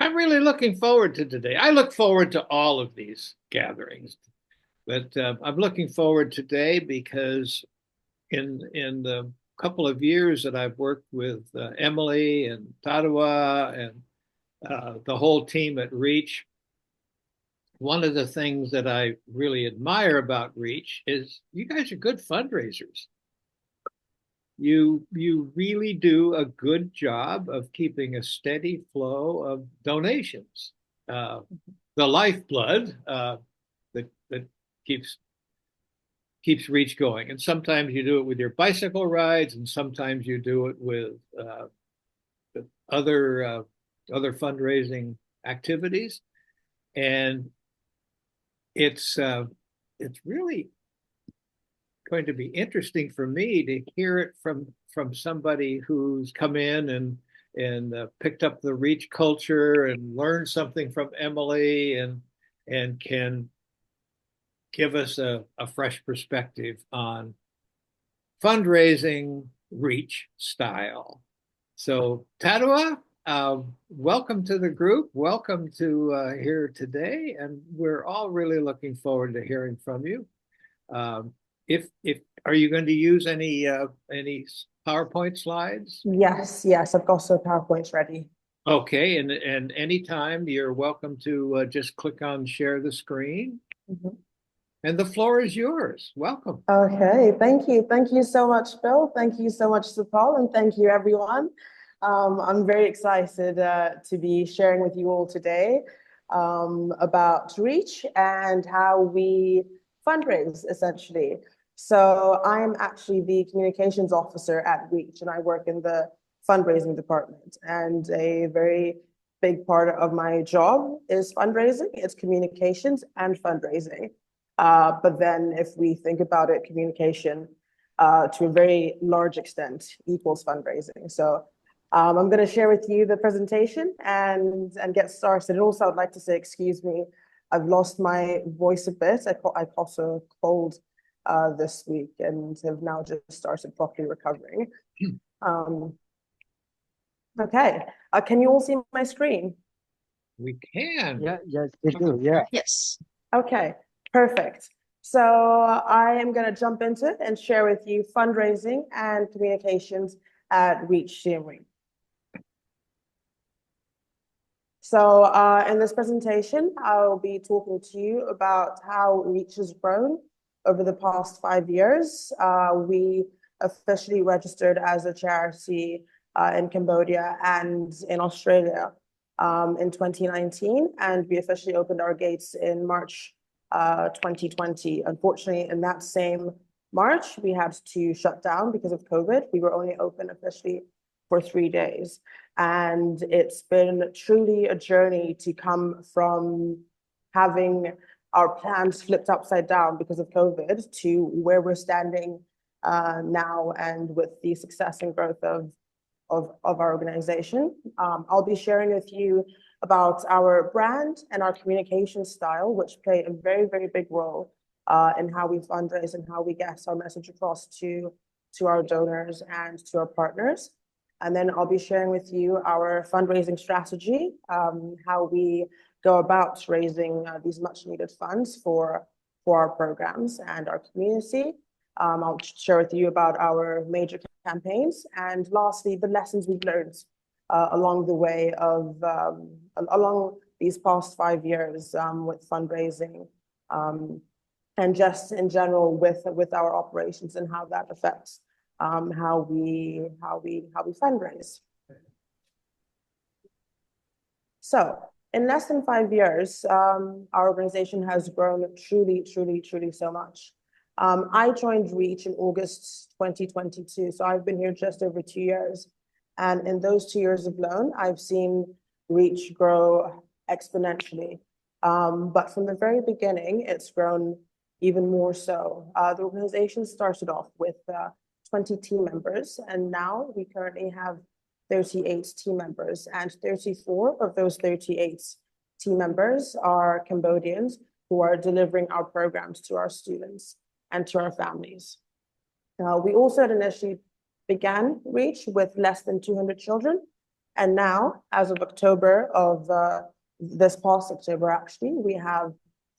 I'm really looking forward to today. I look forward to all of these gatherings, but I'm looking forward today because in the couple of years that I've worked with Emily and Tadiwa and the whole team at Reach, one of the things that I really admire about Reach is you guys are good fundraisers. You really do a good job of keeping a steady flow of donations. Uh, the lifeblood that keeps Reach going. And sometimes you do it with your bicycle rides, and sometimes you do it with other other fundraising activities. And it's really going to be interesting for me to hear it from somebody who's come in and picked up the Reach culture and learned something from Emily and can give us a fresh perspective on fundraising Reach style. So Tadua, welcome to the group. Welcome to here today, and we're all really looking forward to hearing from you. If are you going to use any PowerPoint slides? Yes, I've got some PowerPoints ready. Okay, and anytime you're welcome to just click on share the screen, Mhm. and the floor is yours. Welcome. Okay, thank you. Thank you so much, Bill. Thank you so much, Supal, and thank you, everyone. I'm very excited to be sharing with you all today about Reach and how we fundraise, essentially. So I'm actually the communications officer at Reach, and I work in the fundraising department. And a very big part of my job is fundraising, it's communications and fundraising. But then if we think about it, communication to a very large extent equals fundraising. So I'm going to share with you the presentation and get started. And also, I'd like to say, excuse me, I've lost my voice a bit. I caught a cold this week and have now just started properly recovering. Um, okay, can you all see my screen? We can. Yeah, yes, we do. Yeah. Yes. Okay, perfect. So I am going to jump into it and share with you fundraising and communications at Reach CME. So in this presentation, I'll be talking to you about how Reach has grown over the past 5 years. We officially registered as a charity in Cambodia and in Australia in 2019, and we officially opened our gates in March 2020. Unfortunately, in that same March, we had to shut down because of COVID. We were only open officially for 3 days. And it's been truly a journey to come from having our plans flipped upside down because of COVID to where we're standing now, and with the success and growth of our organization. I'll be sharing with you about our brand and our communication style, which play a very, very big role in how we fundraise and how we get our message across to our donors and to our partners. And then I'll be sharing with you our fundraising strategy, how we go about raising these much needed funds for our programs and our community. I'll share with you about our major campaigns, and lastly, the lessons we've learned along the way of along these past 5 years with fundraising, and just in general with our operations and how that affects how we fundraise. So in less than 5 years, our organization has grown truly so much. I joined Reach in August 2022, so I've been here just over 2 years. And in those 2 years alone, I've seen Reach grow exponentially. But from the very beginning, it's grown even more so. The organization started off with 20 team members, and now we currently have 38 team members, and 34 of those 38 team members are Cambodians who are delivering our programs to our students and to our families. We also initially began Reach with less than 200 children, And now, as of October of this past October, actually, we have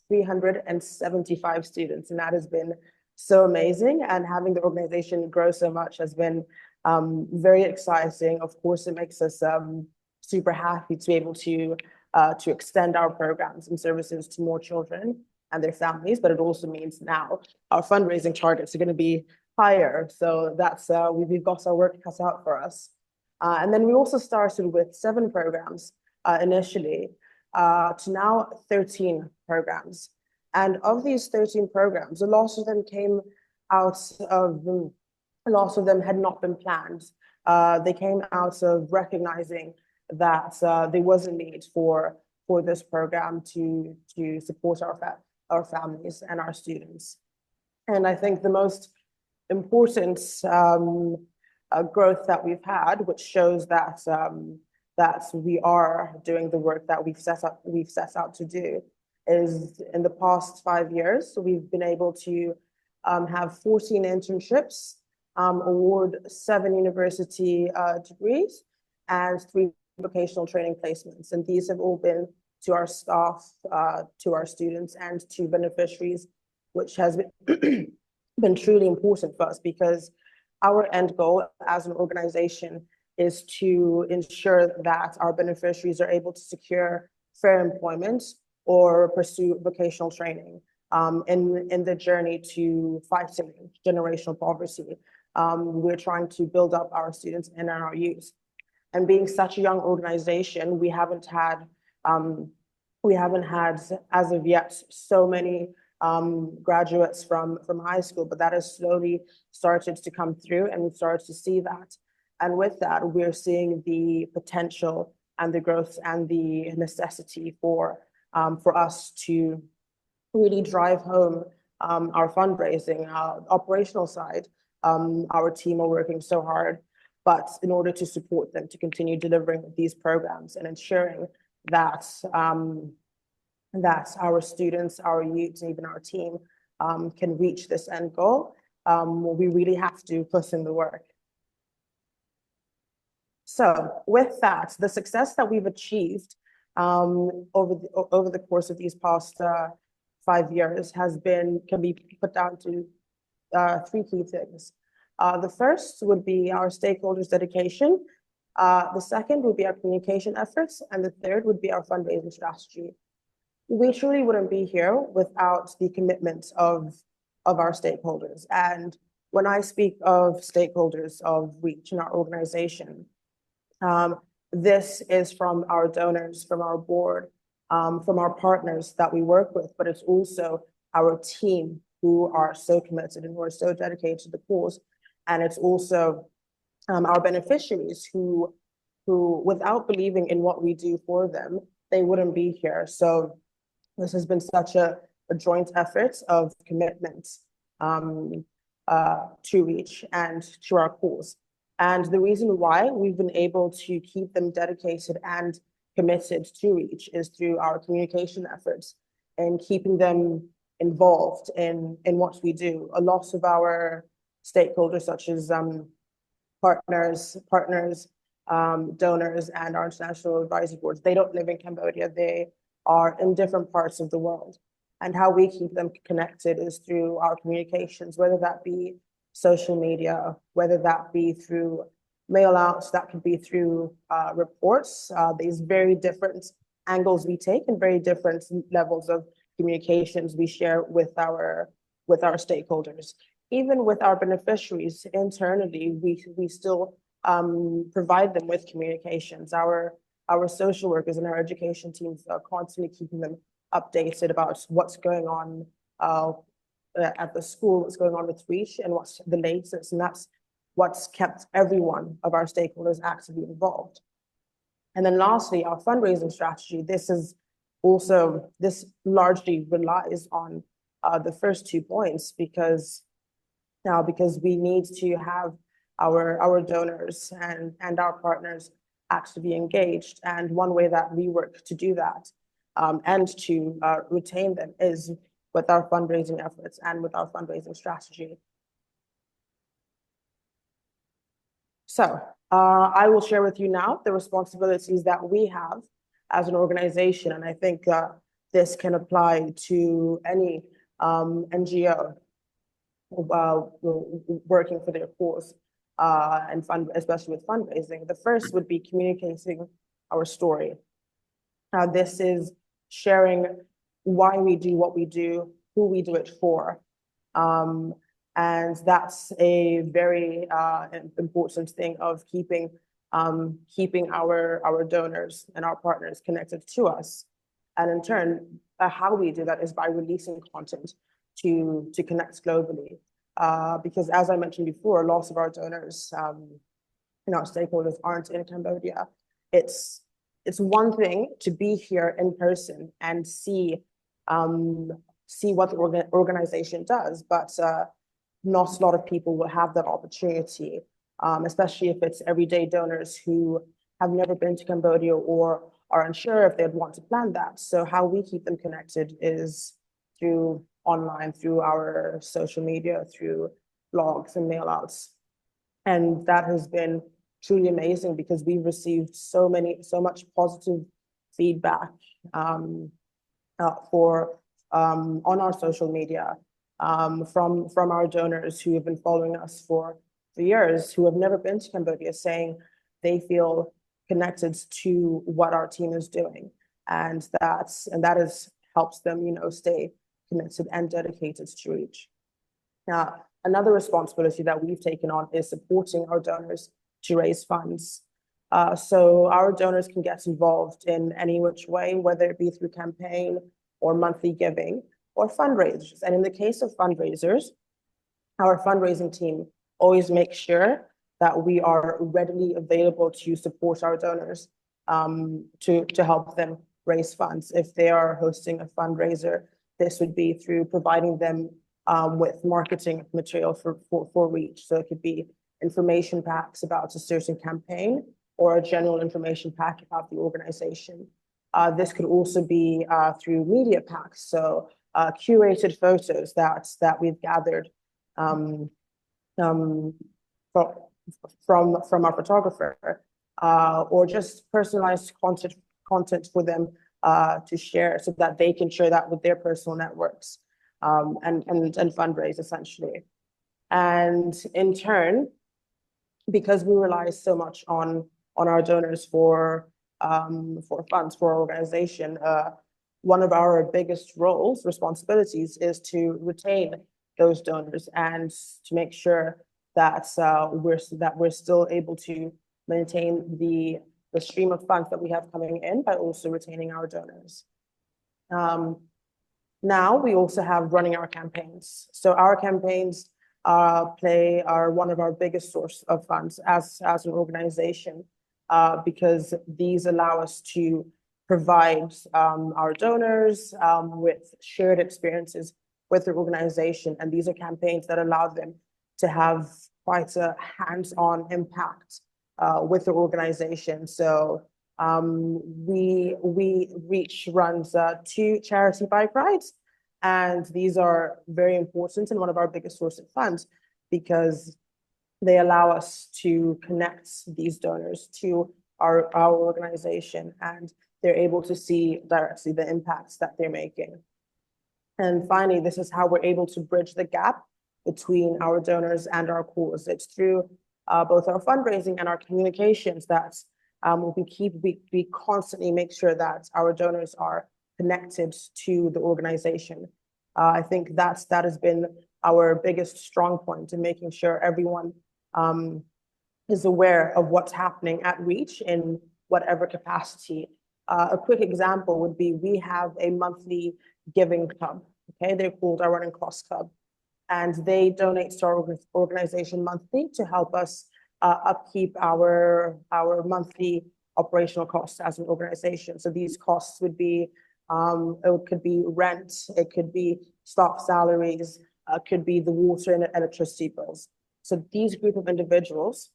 375 students, and that has been so amazing. And having the organization grow so much has been very exciting. Of course, it makes us super happy to be able to extend our programs and services to more children and their families, but it also means now our fundraising targets are going to be higher. So that's we've got our work cut out for us. And then we also started with 7 programs initially to now 13 programs. And of these 13 programs, a lot of them came out of, a lot of them had not been planned. They came out of recognizing that there was a need for this program to support our families and our students. And I think the most important growth that we've had, which shows that that we are doing the work that we've set out to do, is in the past 5 years, we've been able to have 14 internships, award 7 university degrees, and 3 vocational training placements. And these have all been to our staff, to our students, and to beneficiaries, which has been truly important for us, because our end goal as an organization is to ensure that our beneficiaries are able to secure fair employment or pursue vocational training in the journey to fighting generational poverty. We're trying to build up our students and our youth. And being such a young organization, we haven't had as of yet so many graduates from high school, but that has slowly started to come through, and we've started to see that. And with that, we're seeing the potential and the growth and the necessity for us to really drive home our fundraising, operational side. Our team are working so hard, but in order to support them to continue delivering these programs and ensuring that that our students, our youth, and even our team can reach this end goal, we really have to put in the work. So with that, the success that we've achieved over the course of these past 5 years can be put down to 3 key things. The first would be our stakeholders' dedication. The second would be our communication efforts, and the third would be our fundraising strategy. We truly wouldn't be here without the commitment of our stakeholders. And when I speak of stakeholders of Reach in our organization, this is from our donors, from our board, from our partners that we work with, but it's also our team who are so committed and who are so dedicated to the cause. And it's also our beneficiaries who without believing in what we do for them, they wouldn't be here. So this has been such a joint effort of commitment to Reach and to our cause. And the reason why we've been able to keep them dedicated and committed to Reach is through our communication efforts and keeping them involved in what we do. A lot of our stakeholders, such as partners, donors, and our international advisory boards, they don't live in Cambodia. They are in different parts of the world. And how we keep them connected is through our communications, whether that be social media, whether that be through mail outs, that could be through reports. These very different angles we take and very different levels of communications we share with our stakeholders. Even with our beneficiaries internally, we still provide them with communications. Our social workers and our education teams are constantly keeping them updated about what's going on at the school, what's going on with Reach, and what's the latest. And that's what's kept every one of our stakeholders actively involved. And then lastly, our fundraising strategy. This largely relies on the first 2 points, because we need to have our donors and our partners actively engaged. And one way that we work to do that and to retain them is with our fundraising efforts and with our fundraising strategy. So I will share with you now the responsibilities that we have as an organization. And I think this can apply to any NGO working for their cause and especially with fundraising. The first would be communicating our story. This is sharing why we do what we do, who we do it for. And that's a very important thing of keeping our donors and our partners connected to us. And in turn, how we do that is by releasing content to connect globally. Because as I mentioned before, lots of our donors and our stakeholders aren't in Cambodia. It's one thing to be here in person and see what the organization does, but not a lot of people will have that opportunity, especially if it's everyday donors who have never been to Cambodia or are unsure if they'd want to plan that. So how we keep them connected is through online, through our social media, through blogs and mail outs. And that has been truly amazing because we've received so much positive feedback on our social media from our donors who have been following us for years, who have never been to Cambodia, saying they feel connected to what our team is doing, and that is helps them, stay connected and dedicated to Reach. Now, another responsibility that we've taken on is supporting our donors to raise funds. So our donors can get involved in any which way, whether it be through campaign or monthly giving or fundraisers. And in the case of fundraisers, our fundraising team always makes sure that we are readily available to support our donors to help them raise funds. If they are hosting a fundraiser, this would be through providing them with marketing material for Reach. So it could be information packs about a certain campaign or a general information pack about the organization. This could also be through media packs, so curated photos that we've gathered from our photographer, or just personalized content for them to share, so that they can share that with their personal networks and fundraise essentially. And in turn, because we rely so much on our donors for funds for our organization, one of our biggest responsibilities is to retain those donors and to make sure that we're still able to maintain the stream of funds that we have coming in by also retaining our donors. Now we also have running our campaigns. So our campaigns are one of our biggest source of funds as an organization, because these allow us to provide our donors with shared experiences with the organization. And these are campaigns that allow them to have quite a hands-on impact with the organization. So Reach runs 2 charity bike rides, and these are very important and one of our biggest source of funds, because they allow us to connect these donors to our organization, and they're able to see directly the impacts that they're making. And finally, this is how we're able to bridge the gap between our donors and our cause. It's through both our fundraising and our communications that we constantly make sure that our donors are connected to the organization. I think that has been our biggest strong point in making sure everyone is aware of what's happening at Reach in whatever capacity. A quick example would be, we have a monthly giving club. Okay, they're called our Running Cost Club, and they donate to our organization monthly to help us upkeep our monthly operational costs as an organization. So these costs would be, it could be rent, it could be staff salaries, could be the water and electricity bills. So these group of individuals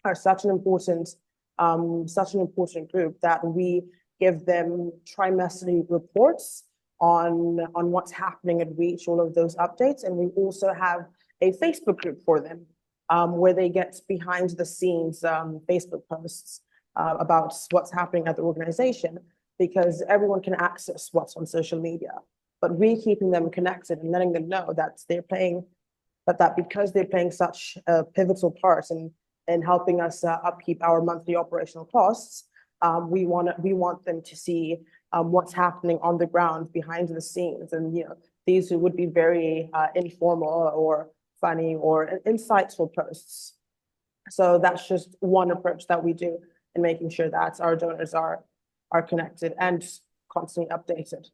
are such an important group that we give them trimesterly reports on what's happening at Reach, all of those updates. And we also have a Facebook group for them. where they get behind the scenes Facebook posts about what's happening at the organization, because everyone can access what's on social media. But we keeping them connected and letting them know that they're playing, that because they're playing such a pivotal part in helping us upkeep our monthly operational costs, we want them to see what's happening on the ground behind the scenes. And these would be very informal or funny or insightful posts. So that's just one approach that we do in making sure that our donors are connected and constantly updated.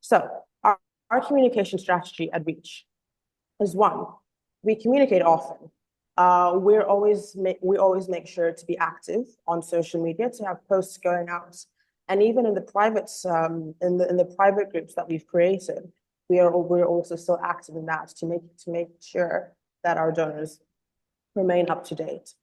So our communication strategy at Reach is one, we communicate often. We always make sure to be active on social media, to have posts going out, and even in the private in the private groups that we've created, we're also still active in that to make sure that our donors remain up to date.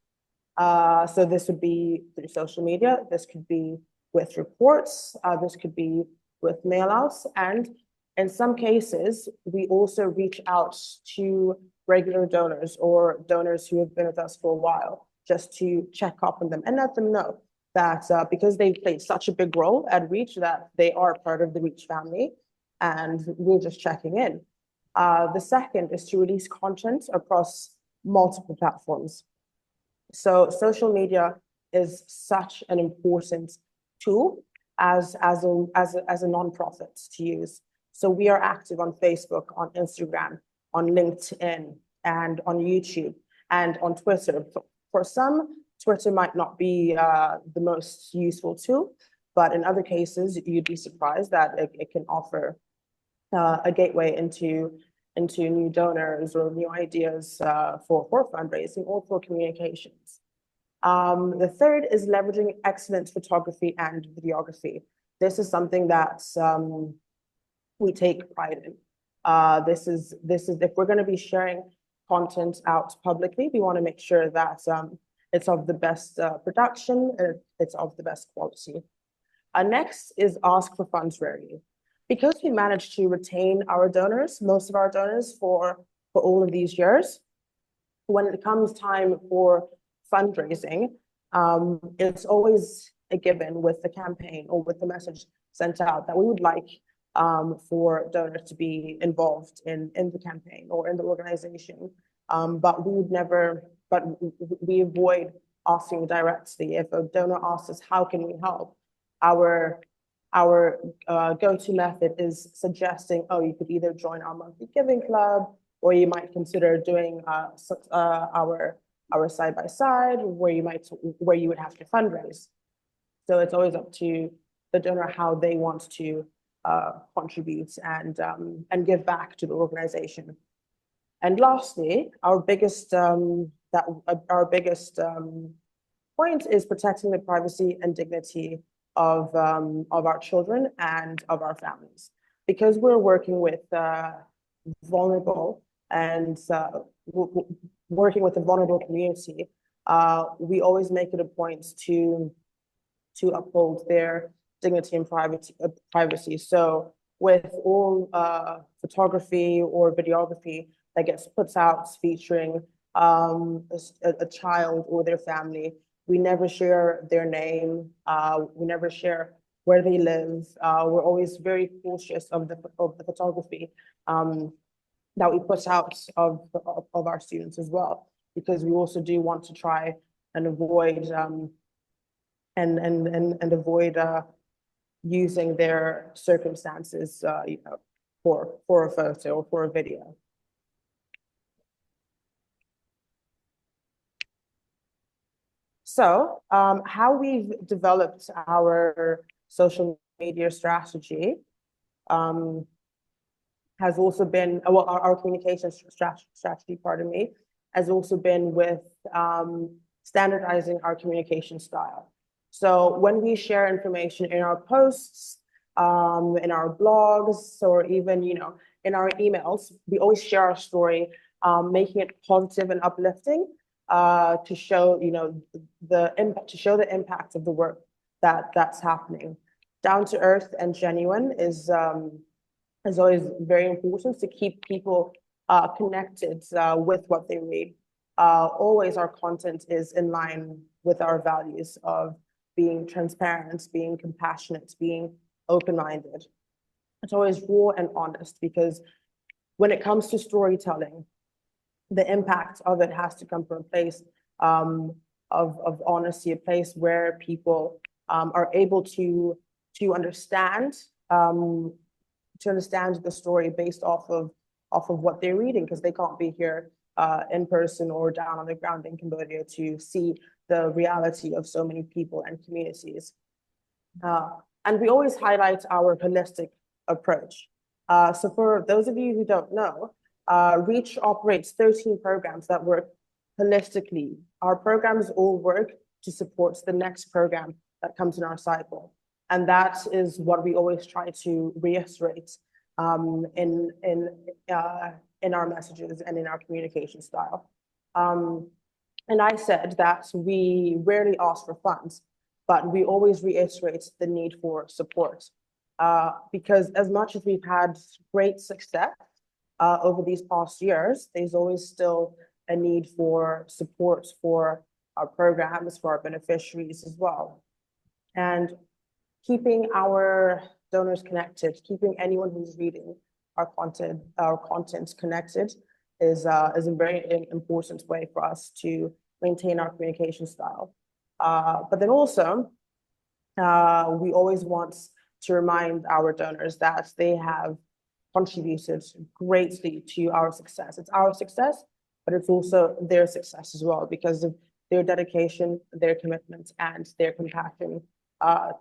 So this would be through social media. This could be with reports. This could be with mail outs, and in some cases, we also reach out to regular donors or donors who have been with us for a while, just to check up on them and let them know that because they played such a big role at Reach, that they are part of the Reach family, and we're just checking in. The second is to release content across multiple platforms. So social media is such an important tool as a nonprofit to use. So we are active on Facebook, on Instagram, on LinkedIn, and on YouTube, and on Twitter. For some, Twitter might not be the most useful tool, but in other cases, you'd be surprised that it can offer a gateway into new donors or new ideas for fundraising or for communications. The third is leveraging excellent photography and videography. This is something that we take pride in. This is if we're going to be sharing content out publicly, we want to make sure that it's of the best production, it's of the best quality. Next is ask for funds rarely. Because we managed to retain our donors, most of our donors for all of these years, when it comes time for fundraising, it's always a given with the campaign or with the message sent out that we would like for donors to be involved in the campaign or in the organization. But we avoid asking directly. If a donor asks us, how can we help? Our go-to method is suggesting, oh, you could either join our monthly giving club, or you might consider doing our side-by-side, where you would have to fundraise. So it's always up to the donor how they want to contribute and give back to the organization. And lastly, our biggest point is protecting the privacy and dignity of our children and of our families, because we're working with vulnerable and working with the vulnerable community. We always make it a point to uphold their dignity and privacy. So with all photography or videography that gets put out featuring a child or their family, we never share their name. We never share where they live. We're always very cautious of the photography that we put out of our students as well, because we also do want to try and avoid avoid using their circumstances, for a photo or for a video. So how we've developed our social media strategy has also been, well, our communication strategy, pardon me, has also been with standardizing our communication style. So when we share information in our posts, in our blogs, or even, in our emails, we always share our story, making it positive and uplifting, to show, the impact of the work that's happening. Down to earth and genuine is always very important to keep people connected with what they read. always our content is in line with our values of being transparent, being compassionate, being open-minded. It's always raw and honest, because when it comes to storytelling, the impact of it has to come from a place of honesty, a place where people are able to understand the story based off of what they're reading, because they can't be here in person or down on the ground in Cambodia to see the reality of so many people and communities. And we always highlight our holistic approach. So for those of you who don't know, Reach operates 13 programs that work holistically. Our programs all work to support the next program that comes in our cycle. And that is what we always try to reiterate in our messages and in our communication style. And I said that we rarely ask for funds, but we always reiterate the need for support. Because as much as we've had great success over these past years, there's always still a need for support for our programs, for our beneficiaries as well. And keeping our donors connected, keeping anyone who's reading our content connected is a very important way for us to maintain our communication style. But then also, we always want to remind our donors that they have contributed greatly to our success. It's our success, but it's also their success as well, because of their dedication, their commitment, and their compassion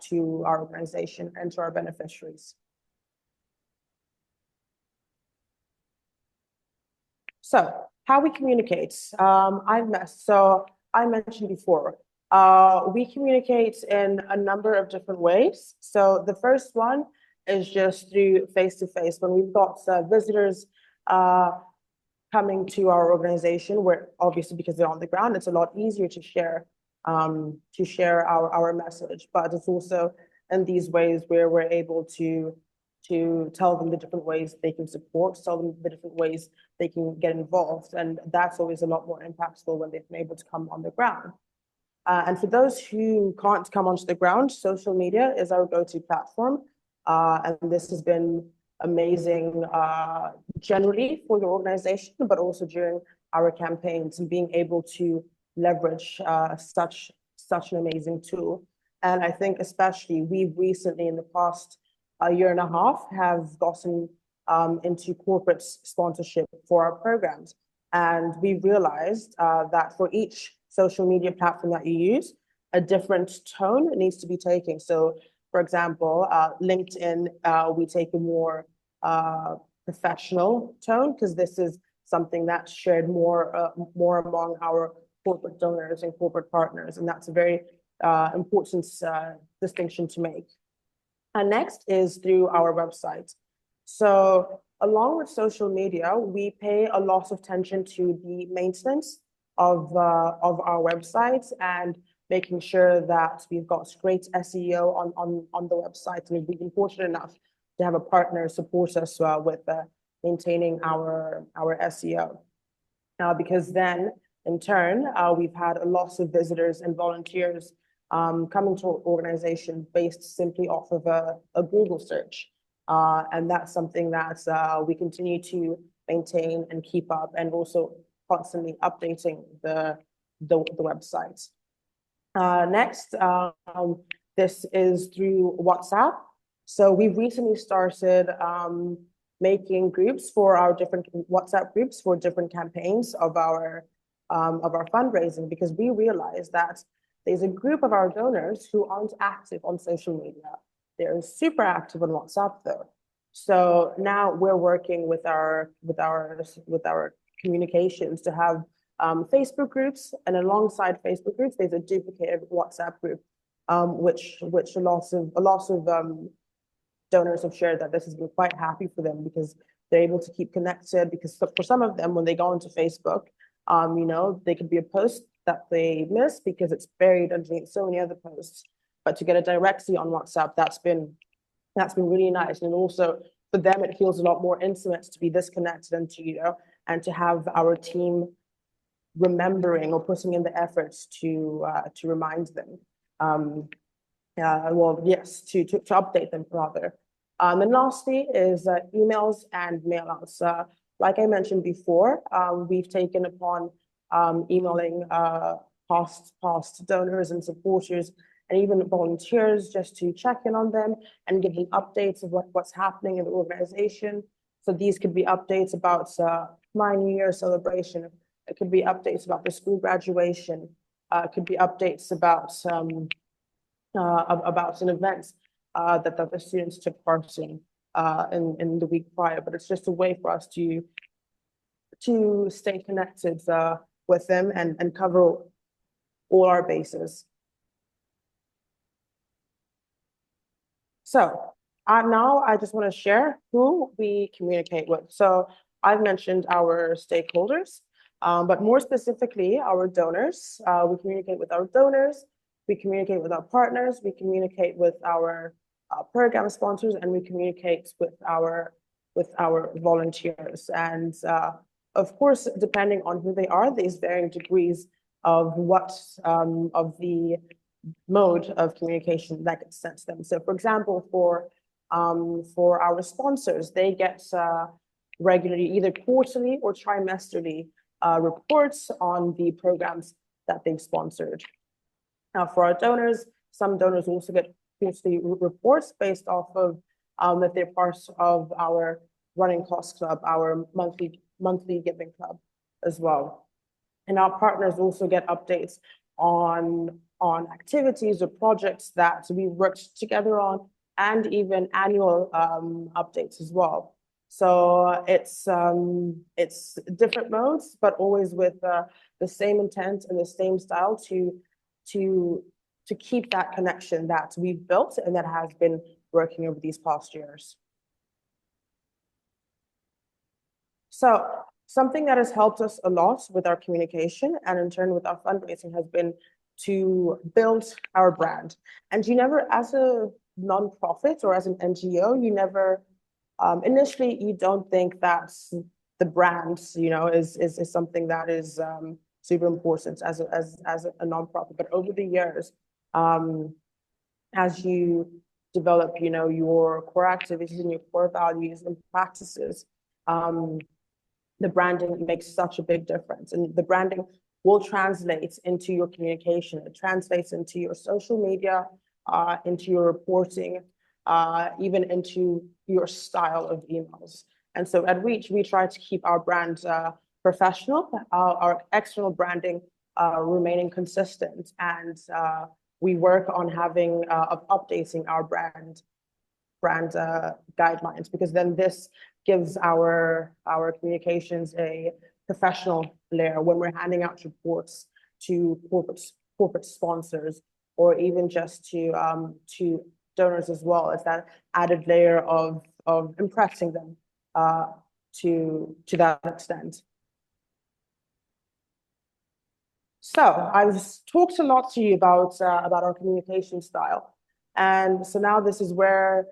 to our organization and to our beneficiaries. So how we communicate, I mentioned before, we communicate in a number of different ways. So the first one is just through face-to-face. When we've got visitors coming to our organization, where obviously because they're on the ground, it's a lot easier to share our message. But it's also in these ways where we're able to tell them the different ways they can support, tell them the different ways they can get involved. And that's always a lot more impactful when they've been able to come on the ground. And for those who can't come onto the ground, social media is our go-to platform. And this has been amazing generally for your organization, but also during our campaigns, and being able to leverage such an amazing tool. And I think especially we've recently, in the past year and a half, have gotten into corporate sponsorship for our programs. And we realized that for each social media platform that you use, a different tone needs to be taken. So for example, LinkedIn, we take a more professional tone, because this is something that's shared more among our corporate donors and corporate partners. And that's a very important distinction to make. And next is through our website. So along with social media, we pay a lot of attention to the maintenance of our websites and making sure that we've got great SEO on the website. And we've been fortunate enough to have a partner support us with maintaining our SEO. Because then, in turn, we've had a lot of visitors and volunteers coming to our organization based simply off of a Google search. And that's something that we continue to maintain and keep up, and also constantly updating the website. Next, this is through WhatsApp. So we've recently started making groups for our different WhatsApp groups for different campaigns of our fundraising, because we realize that there's a group of our donors who aren't active on social media. They're super active on WhatsApp though. So now we're working with our communications to have Facebook groups, and alongside Facebook groups, there's a duplicated WhatsApp group, which a lot of donors have shared that this has been quite happy for them, because they're able to keep connected. Because for some of them, when they go into Facebook, they could be a post that they miss because it's buried underneath so many other posts. But to get it directly on WhatsApp, that's been really nice. And also for them, it feels a lot more intimate to be disconnected and to have our team remembering or putting in the efforts to remind them. Well, yes, to update them rather. And lastly is emails and mailouts. Like I mentioned before, we've taken upon emailing past donors and supporters and even volunteers just to check in on them and give them updates of what's happening in the organization. So these could be updates about my New Year celebration. It could be updates about the school graduation. It could be updates about an event that the students took part in the week prior. But it's just a way for us to stay connected with them and cover all our bases. So now I just want to share who we communicate with. So I've mentioned our stakeholders, but more specifically, our donors. We communicate with our donors, we communicate with our partners, we communicate with our program sponsors, and we communicate with our volunteers. And of course, depending on who they are, there's varying degrees of what of the mode of communication that gets sent to them. So, for example, for our sponsors, they get regularly, either quarterly or trimesterly, reports on the programs that they've sponsored. Now, for our donors, some donors also get quarterly reports based off of that they're part of our running cost club, our monthly giving club as well. And our partners also get updates on activities or projects that we worked together on, and even annual updates as well. So it's different modes, but always with the same intent and the same style to keep that connection that we've built and that has been working over these past years. So something that has helped us a lot with our communication and in turn with our fundraising has been to build our brand. And you never, as a nonprofit or as an NGO, you never, initially, you don't think that the brand, is something that is super important as a nonprofit. But over the years, as you develop, your core activities and your core values and practices, the branding makes such a big difference. And the branding will translate into your communication. It translates into your social media, into your reporting, even into your style of emails. And so at Reach, we try to keep our brand professional, our external branding remaining consistent, and we work on updating our brand guidelines, because then this gives our communications a professional layer when we're handing out reports to corporate sponsors, or even just to donors as well, as that added layer of impressing them to that extent. So I've talked a lot to you about our communication style, and so now this is where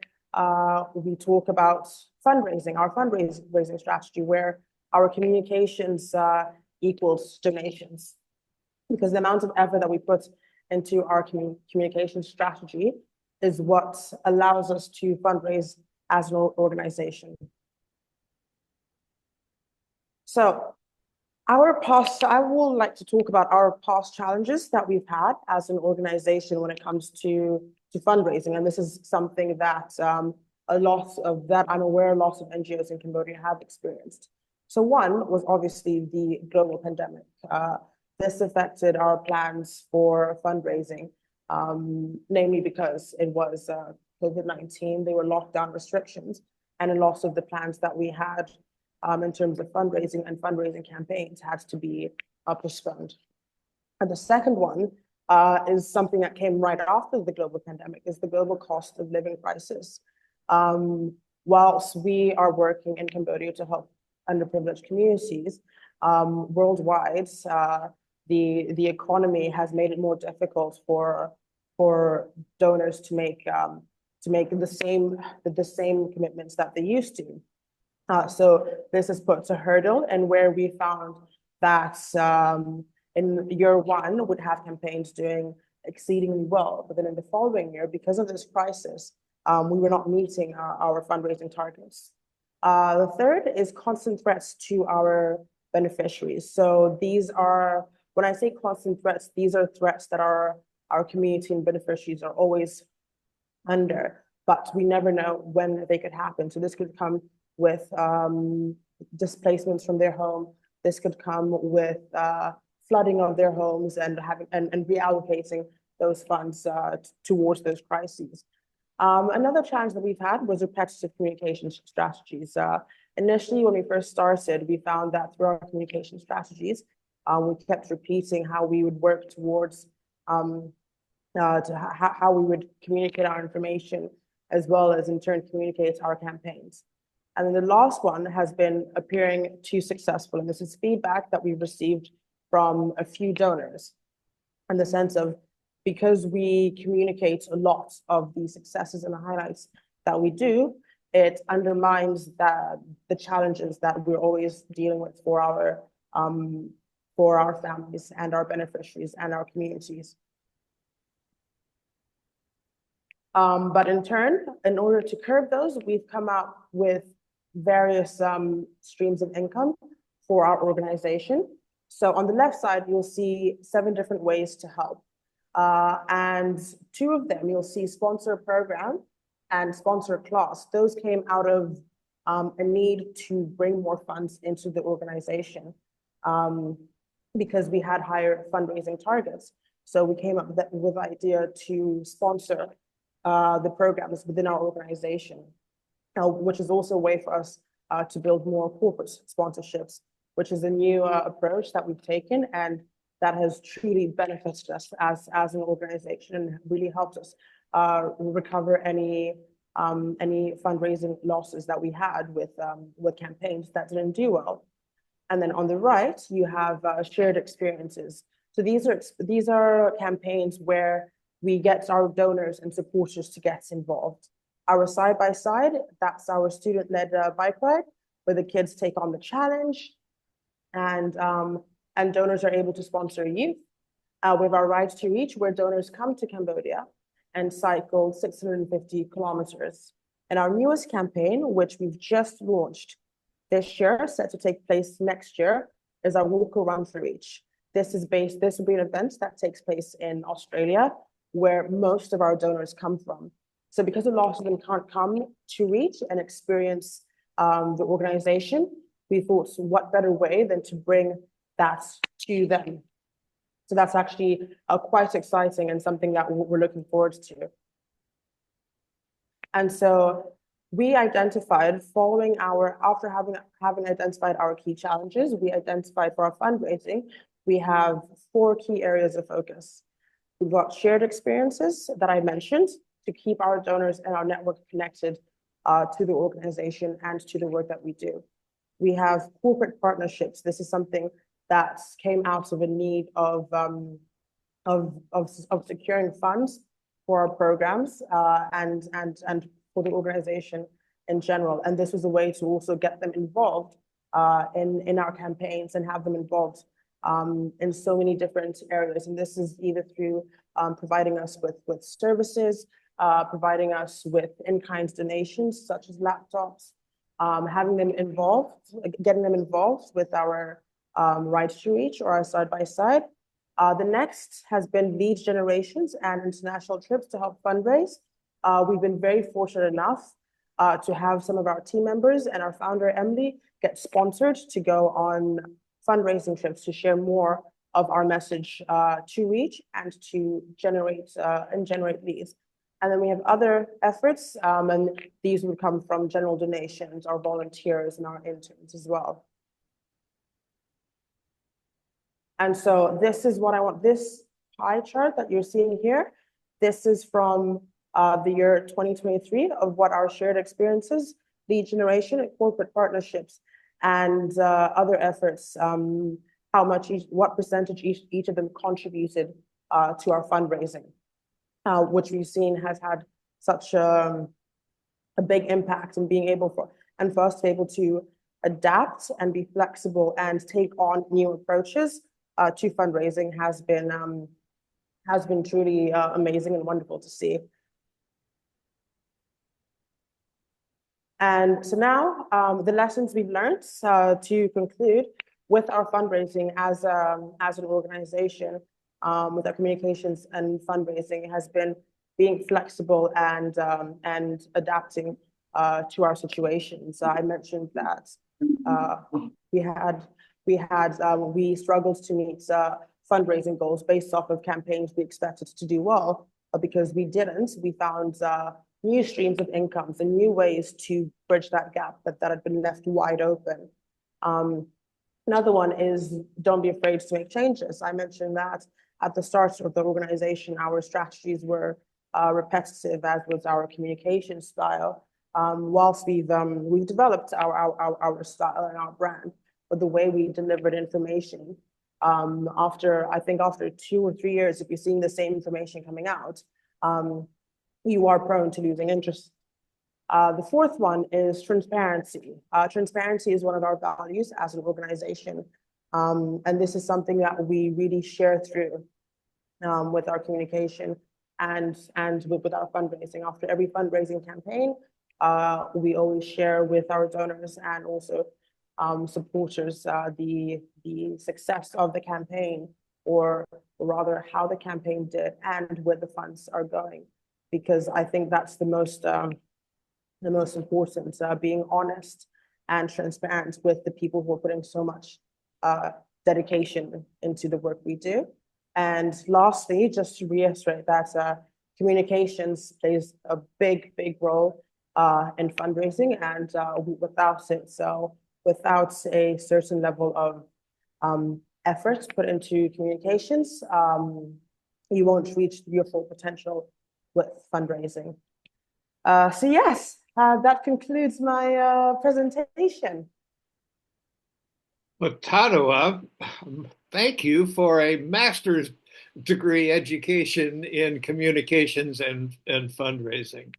we talk about fundraising, our fundraising strategy, where our communications equals donations, because the amount of effort that we put into our communication strategy is what allows us to fundraise as an organization. So I would like to talk about our past challenges that we've had as an organization when it comes to fundraising. And this is something that I'm aware a lot of NGOs in Cambodia have experienced. So one was obviously the global pandemic. This affected our plans for fundraising, namely because it was COVID-19, there were lockdown restrictions, and a lot of the plans that we had in terms of fundraising and fundraising campaigns had to be postponed. And the second one is something that came right after the global pandemic, is the global cost of living crisis. Whilst we are working in Cambodia to help underprivileged communities, worldwide, the economy has made it more difficult for donors to make the same commitments that they used to. So this has put a hurdle, and where we found that in year one would have campaigns doing exceedingly well, but then in the following year, because of this crisis, we were not meeting our fundraising targets. The third is constant threats to our beneficiaries. So these are, when I say constant threats, these are threats that our community and beneficiaries are always under, but we never know when they could happen. So this could come with displacements from their home. This could come with flooding of their homes and reallocating those funds towards those crises. Another challenge that we've had was repetitive communication strategies. Initially, when we first started, we found that through our communication strategies, we kept repeating how we would work towards how we would communicate our information, as well as in turn communicate our campaigns. And then the last one has been appearing too successful. And this is feedback that we've received from a few donors in the sense of, because we communicate a lot of the successes and the highlights that we do, it undermines the challenges that we're always dealing with for our families and our beneficiaries and our communities. But in turn, in order to curb those, we've come up with various streams of income for our organization. So on the left side, you'll see 7 different ways to help. And 2 of them, you'll see sponsor program and sponsor class. Those came out of a need to bring more funds into the organization because we had higher fundraising targets. So we came up with the idea to sponsor the programs within our organization, which is also a way for us to build more corporate sponsorships, which is a new approach that we've taken, and that has truly benefited us as an organization and really helped us recover any fundraising losses that we had with campaigns that didn't do well. And then on the right, you have shared experiences. So these are campaigns where we get our donors and supporters to get involved. Our side-by-side, that's our student-led bike ride, where the kids take on the challenge, and donors are able to sponsor youth. We have our Ride to Reach, where donors come to Cambodia and cycle 650 kilometers. And our newest campaign, which we've just launched this year, set to take place next year, is our Walk or Run for Reach. This will be an event that takes place in Australia, where most of our donors come from. So because a lot of them can't come to Reach and experience the organization, we thought, what better way than to bring that to them. So that's actually quite exciting and something that we're looking forward to. And so we identified, after having identified our key challenges, we identified for our fundraising, we have 4 key areas of focus. We've got shared experiences that I mentioned to keep our donors and our network connected to the organization and to the work that we do. We have corporate partnerships. This is something that came out of a need of securing funds for our programs and for the organization in general. And this was a way to also get them involved in our campaigns and have them involved in so many different areas. And this is either through providing us with services, providing us with in-kind donations, such as laptops, having them involved, getting them involved with our Ride to Reach or our side-by-side. The next has been lead generations and international trips to help fundraise. We've been very fortunate enough to have some of our team members and our founder, Emily, get sponsored to go on fundraising trips to share more of our message to Reach and to generate leads. And then we have other efforts, and these would come from general donations, our volunteers and our interns as well. And so this is what I want, this pie chart that you're seeing here, this is from the year 2023 of what our shared experiences, lead generation and corporate partnerships and other efforts, what percentage each of them contributed to our fundraising, which we've seen has had such a big impact in being able for us to be able to adapt and be flexible and take on new approaches to fundraising has been truly amazing and wonderful to see. And so now the lessons we've learned to conclude with our fundraising as an organization, with our communications and fundraising has been being flexible and adapting to our situations. I mentioned that we had we struggled to meet fundraising goals based off of campaigns we expected to do well, but because we didn't, we found new streams of incomes and new ways to bridge that gap that had been left wide open. Another one is don't be afraid to make changes. I mentioned that at the start of the organization, our strategies were repetitive, as was our communication style. Whilst we've developed our style and our brand, but the way we delivered information, I think after 2 or 3 years, if you're seeing the same information coming out, you are prone to losing interest. The fourth one is transparency. Transparency is one of our values as an organization. And this is something that we really share through with our communication and with our fundraising. After every fundraising campaign, we always share with our donors and also supporters the success of the campaign, or rather how the campaign did and where the funds are going. Because I think that's the most important, being honest and transparent with the people who are putting so much dedication into the work we do. And lastly, just to reiterate that communications plays a big role in fundraising, and without a certain level of effort put into communications, you won't reach your full potential with fundraising. So yes, that concludes my presentation. But Tadiwa, thank you for a master's degree education in communications and fundraising.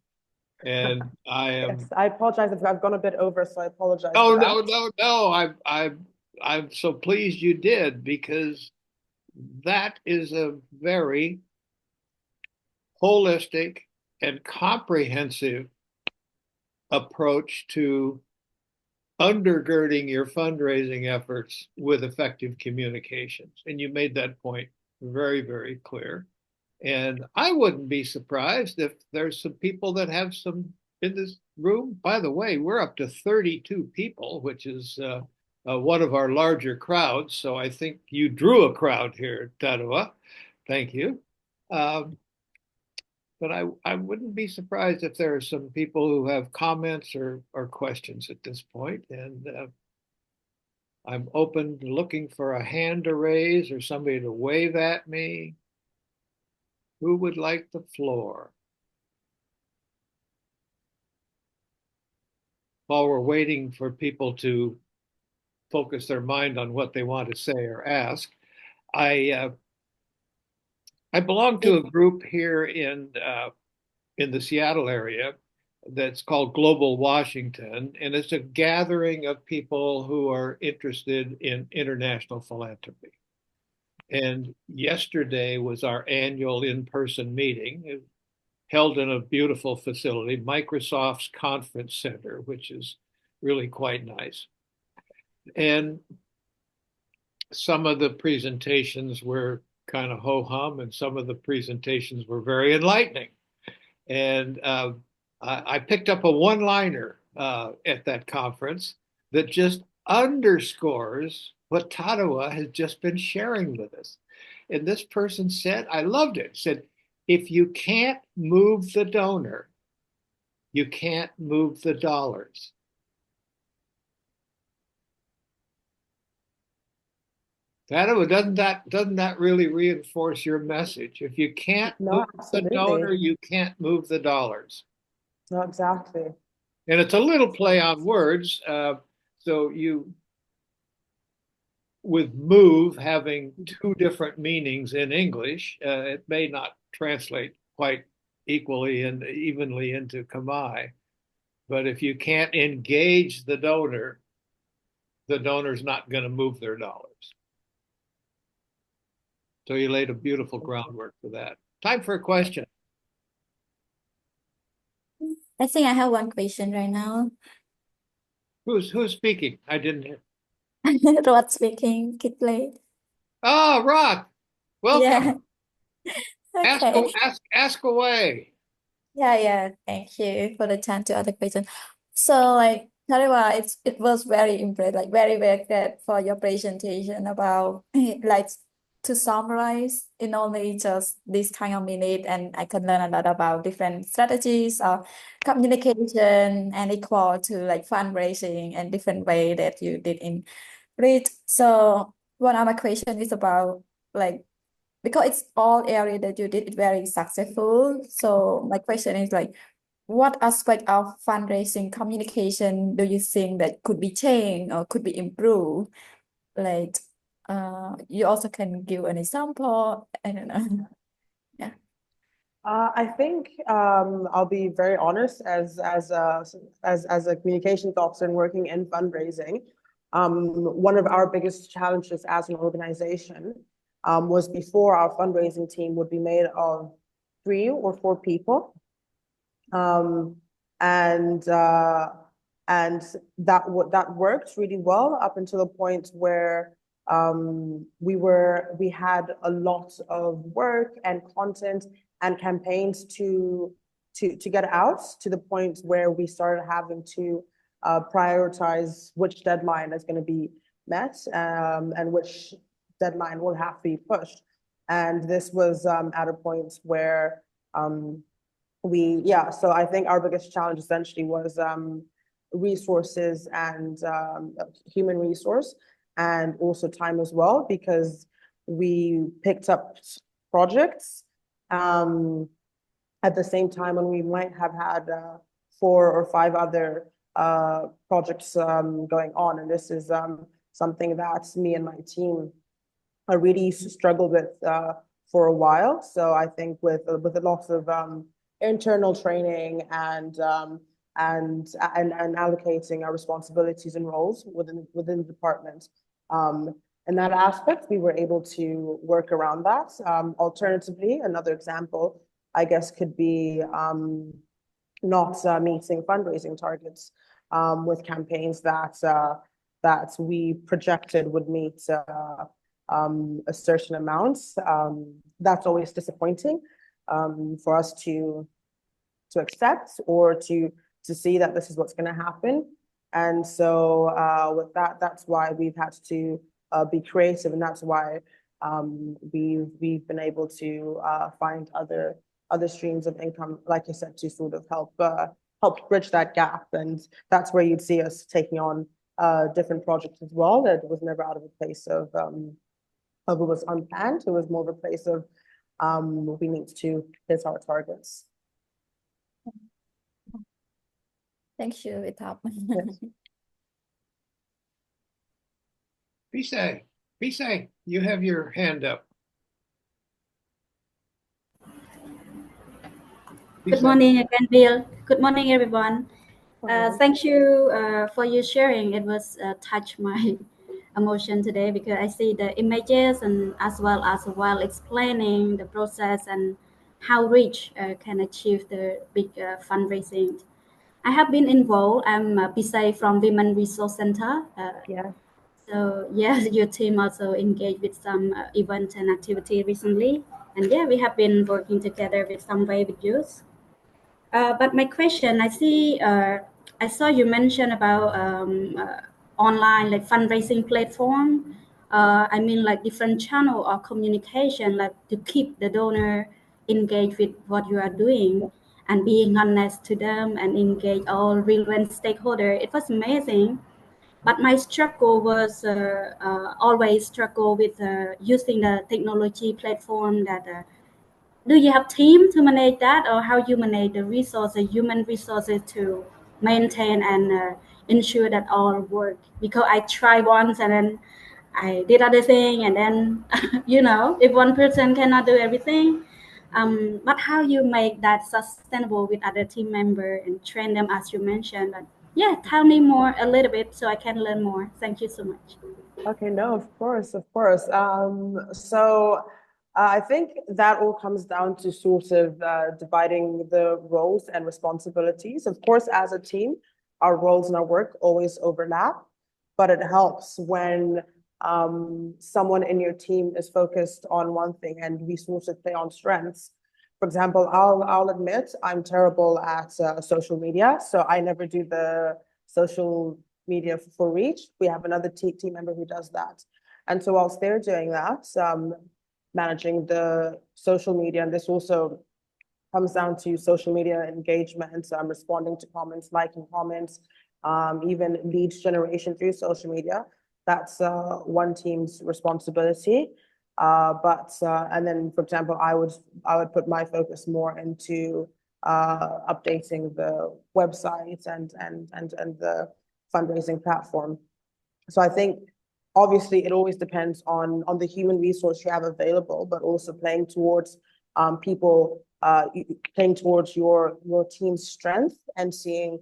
And I am. Yes, I apologize if I've gone a bit over, so I apologize Oh for no, that. no, no! I'm so pleased you did, because that is a very holistic and comprehensive approach to undergirding your fundraising efforts with effective communications. And you made that point very clear. And I wouldn't be surprised if there's some people that have some in this room. By the way, we're up to 32 people, which is one of our larger crowds. So I think you drew a crowd here, Tadiwa. Thank you. But I wouldn't be surprised if there are some people who have comments or questions at this point. And I'm open to looking for a hand to raise or somebody to wave at me. Who would like the floor? While we're waiting for people to focus their mind on what they want to say or ask, I belong to a group here in the Seattle area that's called Global Washington, and it's a gathering of people who are interested in international philanthropy. And yesterday was our annual in-person meeting, held in a beautiful facility, Microsoft's Conference Center, which is really quite nice. And some of the presentations were kind of ho-hum, and some of the presentations were very enlightening. And I picked up a one-liner at that conference that just underscores what Tadiwa has just been sharing with us. And this person said, I loved it, said, if you can't move the donor, you can't move the dollars. Tadiwa, doesn't that really reinforce your message? If you can't move the donor, you can't move the dollars. No, exactly. And it's a little play on words. So with move having two different meanings in English, it may not translate quite equally and evenly into Khmer. But if you can't engage the donor, the donor's not going to move their dollars. So you laid a beautiful groundwork for that. Time for a question. I think I have one question right now. Who's speaking? I didn't. Rod speaking, Kitley. Oh, Rock, Yeah, welcome. okay. Ask away. Yeah. Thank you for the chance to ask the question. So, like, Tadiwa, it was very impressive, like very great for your presentation about like to summarize in only just this kind of minute, and I can learn a lot about different strategies of communication and equal to like fundraising and different way that you did in read. So, one of my question is about like because it's all area that you did it very successful. So my question is like, what aspect of fundraising communication do you think that could be changed or could be improved? Like, you also can give an example. I don't know. Yeah. I think I'll be very honest as a communications officer and working in fundraising. One of our biggest challenges as an organization was before our fundraising team would be made of 3 or 4 people. Um, and uh, and that worked really well up until a point where we had a lot of work and content and campaigns to get out to the point where we started having to prioritize which deadline is going to be met and which deadline will have to be pushed. And this was at a point where so I think our biggest challenge essentially was resources and human resource and also time as well, because we picked up projects at the same time when we might have had 4 or 5 other projects going on. And this is something that me and my team really struggled with for a while. So I think with a lot of internal training and allocating our responsibilities and roles within the department. In that aspect, we were able to work around that. Alternatively, another example, I guess, could be not meeting fundraising targets with campaigns that we projected would meet a certain amount. That's always disappointing for us to accept or to see that this is what's going to happen. And so with that, that's why we've had to be creative, and that's why we've been able to find other streams of income, like you said, to sort of help bridge that gap. And that's where you'd see us taking on different projects as well. That was never out of a place of it was unplanned. It was more of a place of we need to hit our targets. Thank you, Vitab. Pisay, you have your hand up. Good morning again, Bill. Good morning, everyone. Thank you for your sharing. It was touched my emotion today because I see the images and as well as while explaining the process and how rich can achieve the big fundraising. I have been involved. I'm Pisay from Women Resource Center. Yeah. So yes, your team also engaged with some event and activity recently. And yeah, we have been working together with some way with youth. But my question, I saw you mention about online like fundraising platform. I mean like different channel or communication, like to keep the donor engaged with what you are doing and being honest to them and engage all relevant stakeholder. It was amazing. But my struggle was always struggle with using the technology platform that do you have team to manage that, or how you manage the resources, human resources to maintain and ensure that all work? Because I tried once and then I did other thing, and then if one person cannot do everything, but how you make that sustainable with other team member and train them as you mentioned, Yeah, tell me more a little bit so I can learn more. Thank you so much. Okay, no, of course, of course. I think that all comes down to sort of dividing the roles and responsibilities. Of course, as a team, our roles and our work always overlap, but it helps when someone in your team is focused on one thing and we sort of play on strengths. For example, I'll admit I'm terrible at social media, so I never do the social media for Reach. We have another team member who does that. And so whilst they're doing that, managing the social media, and this also comes down to social media engagement, responding to comments, liking comments, even leads generation through social media. That's one team's responsibility. And then, for example, I would put my focus more into updating the website and the fundraising platform. So I think obviously it always depends on the human resource you have available, but also playing towards people, playing towards your team's strength and seeing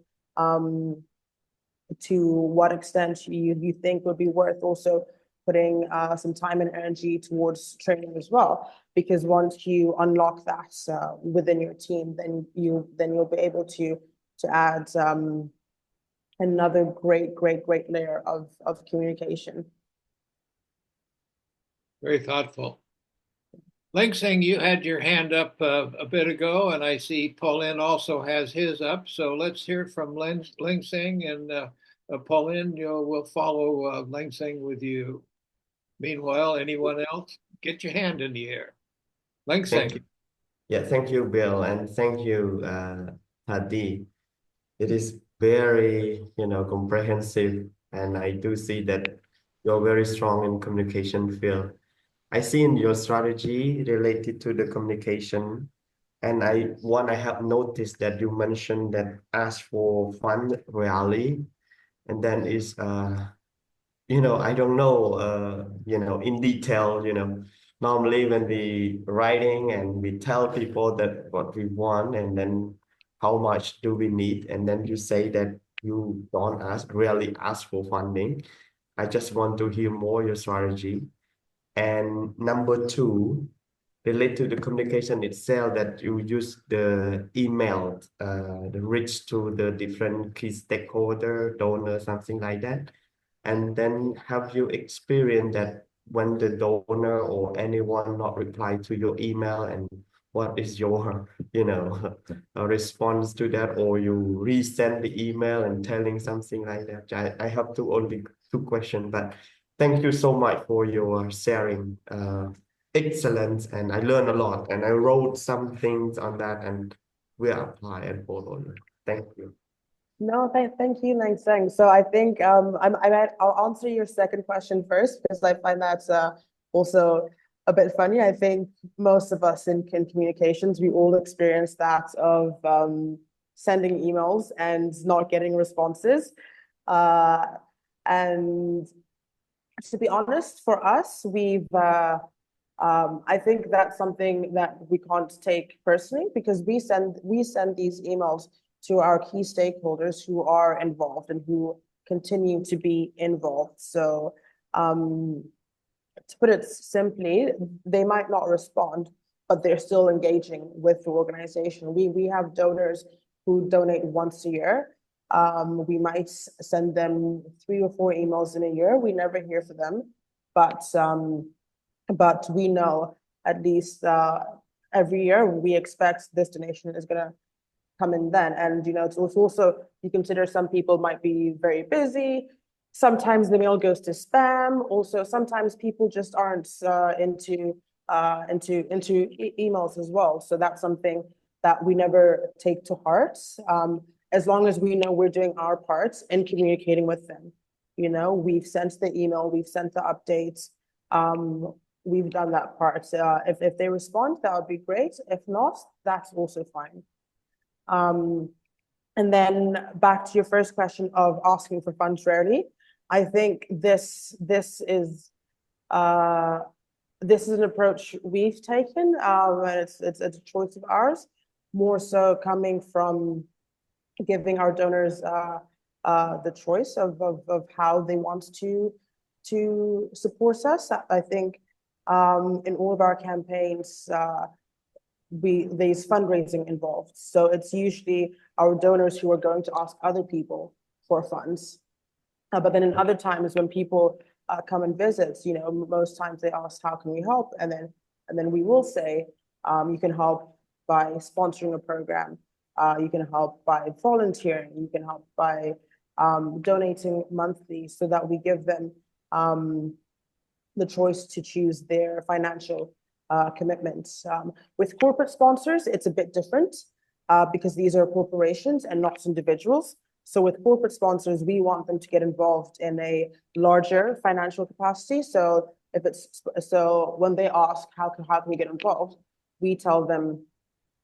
to what extent you think would be worth also putting some time and energy towards training as well. Because once you unlock that within your team, then you'll be able to add another great layer of communication. Very thoughtful. Ling Sing, you had your hand up a bit ago, and I see Pauline also has his up. So let's hear from Ling Sing, and Pauline, we'll follow Ling Sing with you. Meanwhile, anyone else, get your hand in the air. Ling Thank Sing. you. Yeah, thank you, Bill, and thank you, Hadi. It is very, comprehensive, and I do see that you're very strong in communication field. I see in your strategy related to the communication, and I have noticed that you mentioned that ask for fund rally, and then is I don't know, in detail, normally when we writing and we tell people that what we want and then how much do we need, and then you say that you don't really ask for funding. I just want to hear more your strategy. And number two, relate to the communication itself, that you use the email, the reach to the different key stakeholder, donor, something like that. And then have you experienced that when the donor or anyone not reply to your email, and what is your, response to that, or you resend the email and telling something like that? I have only two questions, but thank you so much for your sharing. Excellent, and I learned a lot, and I wrote some things on that, and will apply and follow. Thank you. No, thank you, Lang Seng. So I think I'll answer your second question first because I find that's also a bit funny. I think most of us in communications, we all experience that of sending emails and not getting responses. And to be honest, for us, I think that's something that we can't take personally because we send these emails to our key stakeholders who are involved and who continue to be involved. So to put it simply, they might not respond, but they're still engaging with the organization. We have donors who donate once a year. We might send them 3 or 4 emails in a year. We never hear from them, but we know at least every year we expect this donation is going to come in then. And it's also, you consider some people might be very busy. Sometimes the mail goes to spam. Also, sometimes people just aren't into emails as well. So that's something that we never take to heart. As long as we know we're doing our parts in communicating with them. We've sent the email, we've sent the updates. We've done that part. If they respond, that would be great. If not, that's also fine. And then back to your first question of asking for funds rarely. I think this is an approach we've taken, and it's a choice of ours, more so coming from giving our donors the choice of how they want to support us. I think in all of our campaigns, there's fundraising involved. So it's usually our donors who are going to ask other people for funds. But then in other times when people come and visit, you know, most times they ask, how can we help? And then we will say, you can help by sponsoring a program. You can help by volunteering. You can help by donating monthly, so that we give them the choice to choose their financial commitments. With corporate sponsors, it's a bit different because these are corporations and not individuals. So with corporate sponsors, we want them to get involved in a larger financial capacity. So when they ask how can we get involved, we tell them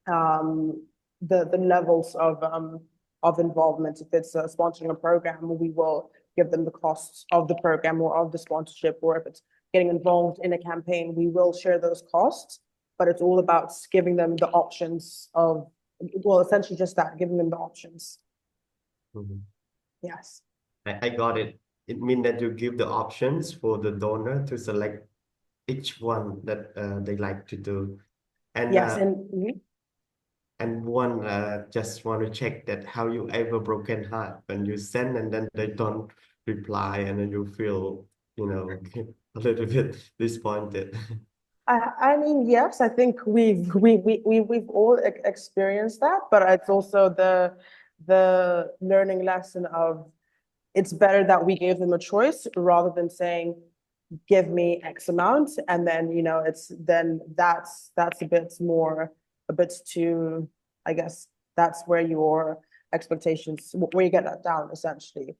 the levels of involvement. If it's sponsoring a program, we will give them the costs of the program or of the sponsorship, or if it's getting involved in a campaign, we will share those costs. But it's all about giving them the options of, well, essentially just that, giving them the options. Mhm. Yes. I got it. It means that you give the options for the donor to select each one that they like to do. And Yes, and one just want to check that how you ever broken heart when you send and then they don't reply, and then you feel, you know, a little bit disappointed. I mean, yes, I think we've all experienced that, but it's also the learning lesson of, it's better that we gave them a choice rather than saying, give me X amount, and then, you know, that's a bit too, I guess that's where your expectations, where you get that down essentially.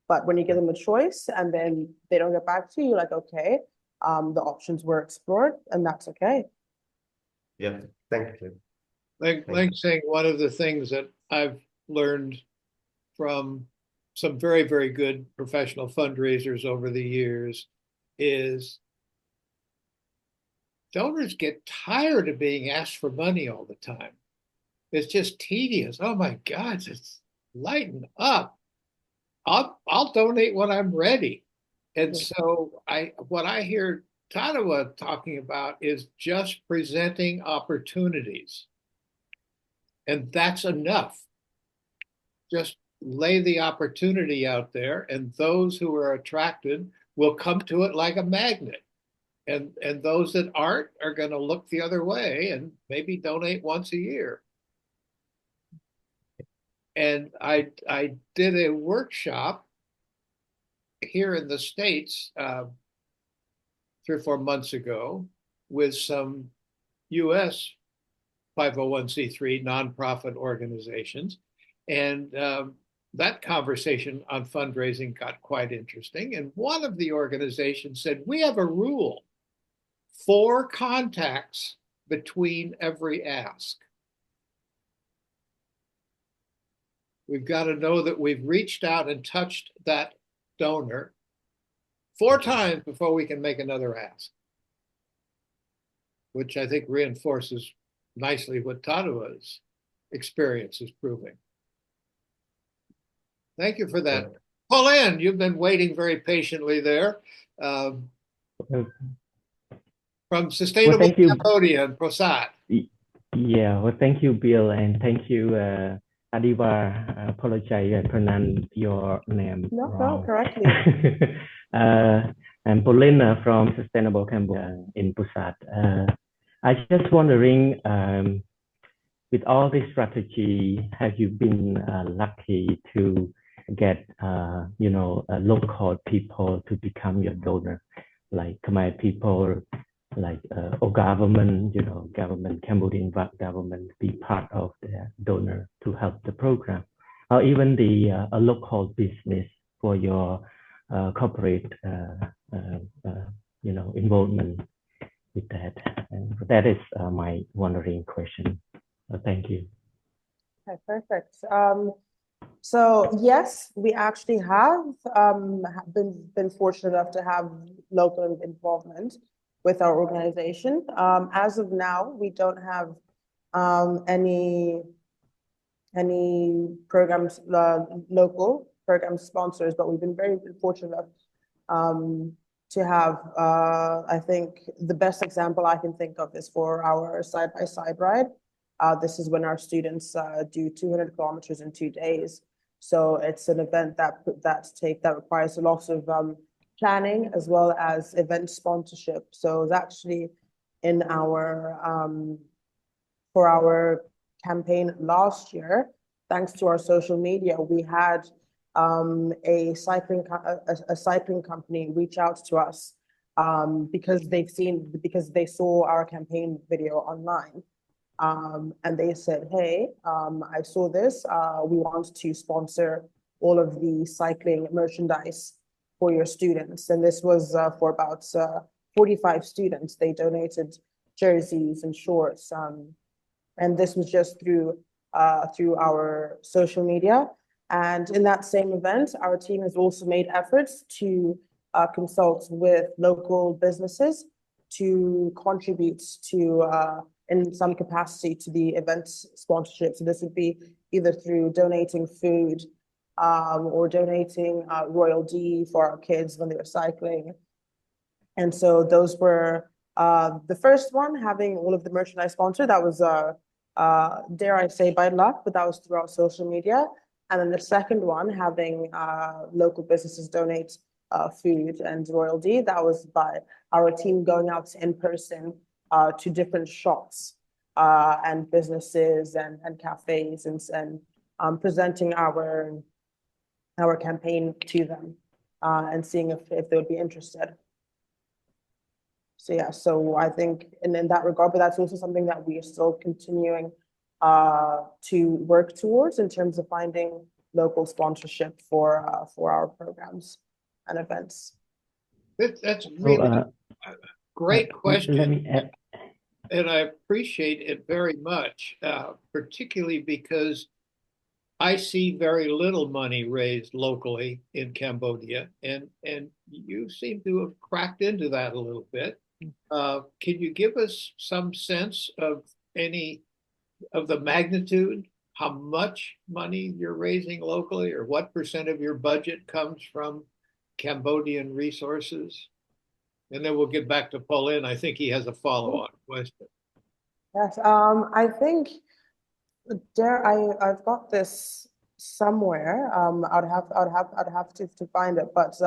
But when you give them a choice and then they don't get back to you, you're like, okay, the options were explored, and that's okay. Yeah, thank you. Like saying, one of the things that I've learned from some very, very good professional fundraisers over the years is donors get tired of being asked for money all the time. It's just tedious. Oh my God, just lighten up. I'll donate when I'm ready. And so what I hear Tadiwa talking about is just presenting opportunities. And that's enough. Just lay the opportunity out there, and those who are attracted will come to it like a magnet. And those that aren't are going to look the other way and maybe donate once a year. And I did a workshop here in the States 3 or 4 months ago with some U.S. 501c3 nonprofit organizations. And that conversation on fundraising got quite interesting. And one of the organizations said, we have a rule: 4 contacts between every ask. We've got to know that we've reached out and touched that donor 4 times before we can make another ask, which I think reinforces nicely what Tadiwa's experience is proving. Thank you for that. Pauline, you've been waiting very patiently there. From Sustainable thank you. Cambodia and Prasad. Yeah, well, thank you, Bill, and thank you, Tadiwa. I apologize, I pronounced your name wrong. No, correctly. I'm Paulina from Sustainable Cambodia in Pusat. I just wondering, with all this strategy, have you been lucky to get, local people to become your donor, like Khmer people, like or government, Cambodian government be part of the donor to help the program, or even the a local business for your corporate, involvement with that. And that is my wondering question. Thank you. Okay, perfect. So yes, we actually have been fortunate enough to have local involvement with our organization. As of now, we don't have any any programs, local program sponsors, but we've been very fortunate to have, I think the best example I can think of is for our side-by-side ride. This is when our students do 200 kilometers in 2 days. So it's an event that requires a lot of planning as well as event sponsorship. So it's actually in our for our campaign last year, thanks to our social media, we had a cycling company reach out to us because they saw our campaign video online. And they said, hey, I saw this, we want to sponsor all of the cycling merchandise for your students. And this was for about 45 students. They donated jerseys and shorts. And this was just through our social media. And in that same event, our team has also made efforts to consult with local businesses to contribute to in some capacity to the event sponsorship. So this would be either through donating food or donating Royal D for our kids when they were cycling. And so those were the first one, having all of the merchandise sponsored. That was, dare I say, by luck, but that was throughout social media. And then the second one, having local businesses donate food and Royal D, that was by our team going out in person to different shops and businesses and cafes and presenting our campaign to them and seeing if they would be interested. So yeah, so I think in that regard, but that's also something that we are still continuing to work towards in terms of finding local sponsorship for our programs and events. That's really a great question. Let me add. And I appreciate it very much, particularly because I see very little money raised locally in Cambodia, and you seem to have cracked into that a little bit. Can you give us some sense of any of the magnitude, how much money you're raising locally, or what percent of your budget comes from Cambodian resources? And then we'll get back to Pauline. I think he has a follow-on question. Yes, I think I've got this somewhere. I'd have to find it, but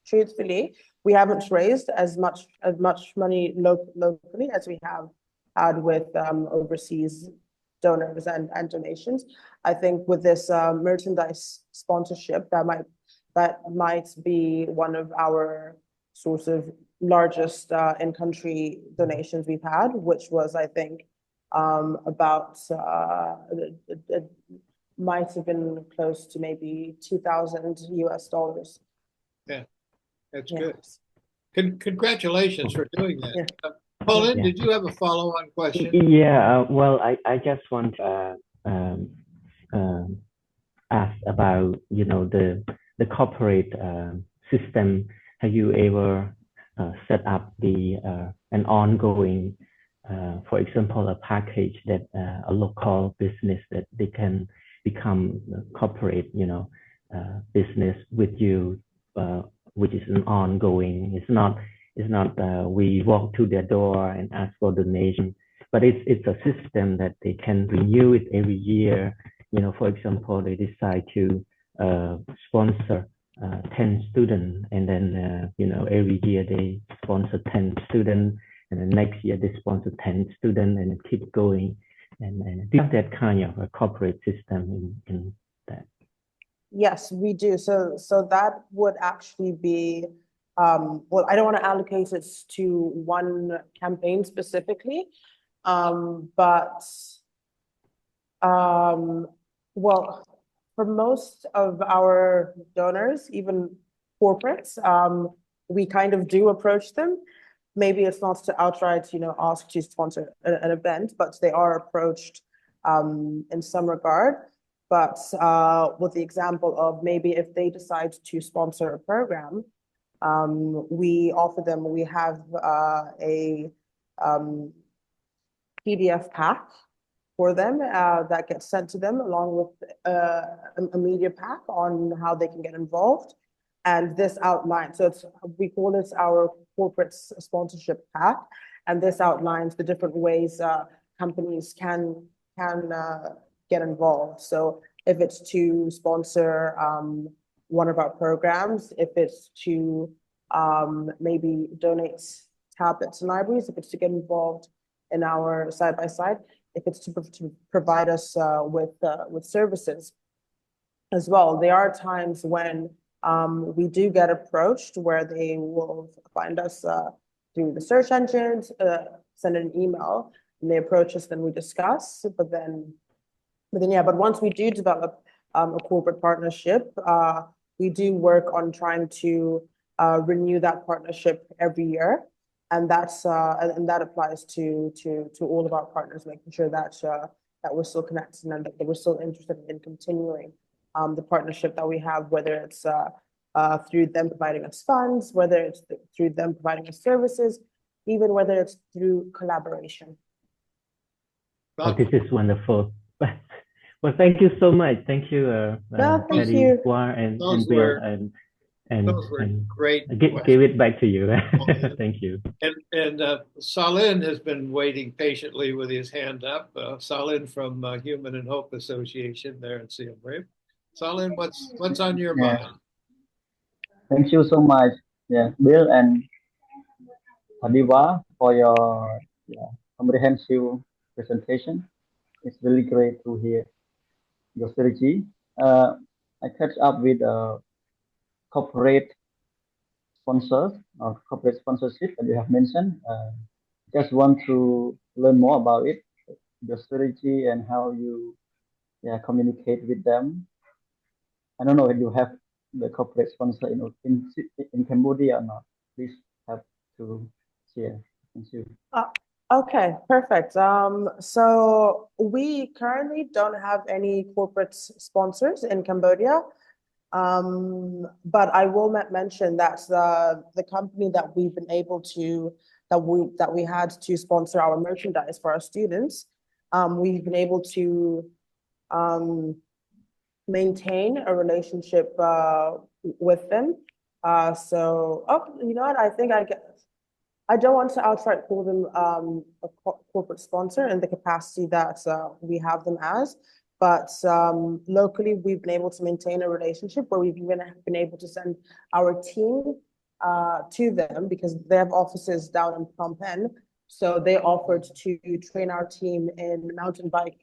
truthfully, we haven't raised as much money locally as we have had with overseas donors and donations. I think with this merchandise sponsorship, that might be one of our sort of largest in-country donations we've had, which was, I think, about it might have been close to maybe $2,000 US. Yeah, that's Yeah. good. Congratulations for doing that. Yeah. Pauline, Yeah. did you have a follow-on question? Yeah, well, I just want to ask about, the corporate system. Have you ever set up an ongoing, for example, a package that a local business that they can become a corporate, business with you, which is an ongoing. It's not we walk to their door and ask for donation, but it's a system that they can renew it every year. For example, they decide to sponsor 10 students, and then every year they sponsor 10 students, and then next year they sponsor 10 students, and keep going. And do you have that kind of a corporate system in that? Yes, we do. So that would actually be, well, I don't want to allocate it to one campaign specifically, but well, for most of our donors, even corporates, we kind of do approach them. Maybe it's not to outright, ask to sponsor an event, but they are approached in some regard. But with the example of maybe if they decide to sponsor a program, we offer them, we have a PDF pack for them that gets sent to them along with a media pack on how they can get involved. And this outlines, so we call this our corporate sponsorship pack, and this outlines the different ways companies can get involved. So if it's to sponsor one of our programs, if it's to maybe donate tablets and libraries, if it's to get involved in our side-by-side, if it's to provide us with services as well. There are times when we do get approached where they will find us through the search engines, send an email, and they approach us, then we discuss. But once we do develop a corporate partnership, we do work on trying to renew that partnership every year. And that applies to all of our partners, making sure that we're still connected and that we're still interested in continuing the partnership that we have, whether it's through them providing us funds, whether it's through them providing us services, even whether it's through collaboration. Oh, this is wonderful. Well, thank you so much. Thank you, thank you. Tadiwa and Bill, and those were great. Give it back to you. Thank you. And Salin has been waiting patiently with his hand up. Salin from Human and Hope Association there in Siem Reap. Salin, what's on your mind? Thank you so much, Bill and Tadiwa, for your comprehensive presentation. It's really great to hear your strategy. I catch up with corporate sponsors or corporate sponsorship that you have mentioned. Just want to learn more about it, your strategy and how you communicate with them. I don't know if you have the corporate sponsor in Cambodia or not. Please have to share. Thank you. Okay, perfect. So we currently don't have any corporate sponsors in Cambodia. But I will mention that the company that we've been able to that we had to sponsor our merchandise for our students, we've been able to maintain a relationship with them. So you know what? I think I don't want to outright call them a corporate sponsor in the capacity that we have them as. But locally, we've been able to maintain a relationship where we've even been able to send our team to them because they have offices down in Phnom Penh. So they offered to train our team in mountain bike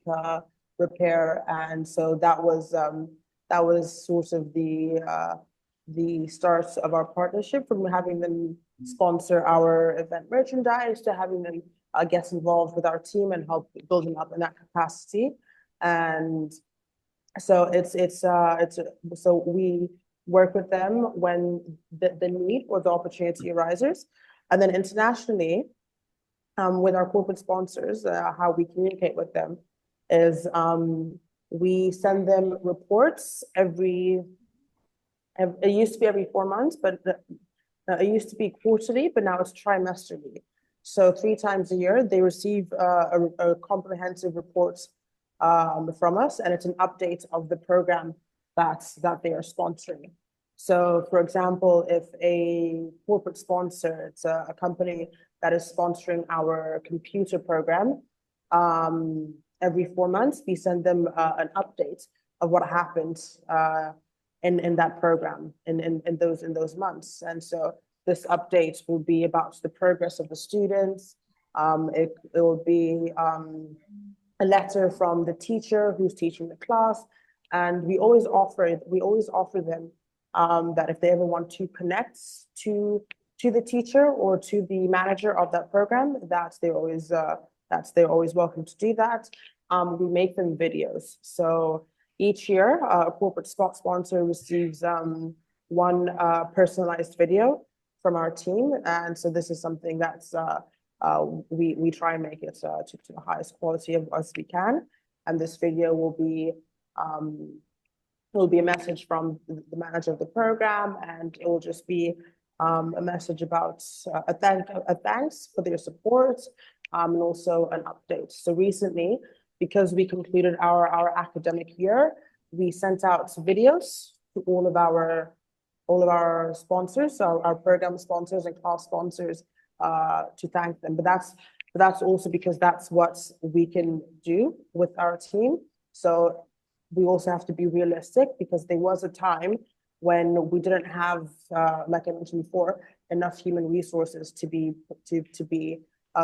repair, and so that was sort of the start of our partnership, from having them sponsor our event merchandise to having them get involved with our team and help build them up in that capacity. And so so we work with them when the need or the opportunity arises. And then internationally, with our corporate sponsors, how we communicate with them is we send them reports it used to be every 4 months, but it used to be quarterly, but now it's trimesterly. So 3 times a year, they receive a comprehensive report from us, and it's an update of the program that they are sponsoring. So, for example, if a corporate sponsor, it's a company that is sponsoring our computer program, every 4 months, we send them an update of what happened in that program in those months. And so this update will be about the progress of the students. It will be a letter from the teacher who's teaching the class, and we always offer them that if they ever want to connect to the teacher or to the manager of that program, they're always welcome to do that. We make them videos. So each year, a corporate sponsor receives one personalized video from our team, and so this is something that's we try and make it to the highest quality as we can. And this video will be a message from the manager of the program, and it will just be a message about a thanks for their support, and also an update. So recently, because we concluded our academic year, we sent out videos to all of our sponsors, our program sponsors and class sponsors, to thank them. But that's also because that's what we can do with our team. So we also have to be realistic, because there was a time when we didn't have, like I mentioned before, enough human resources to be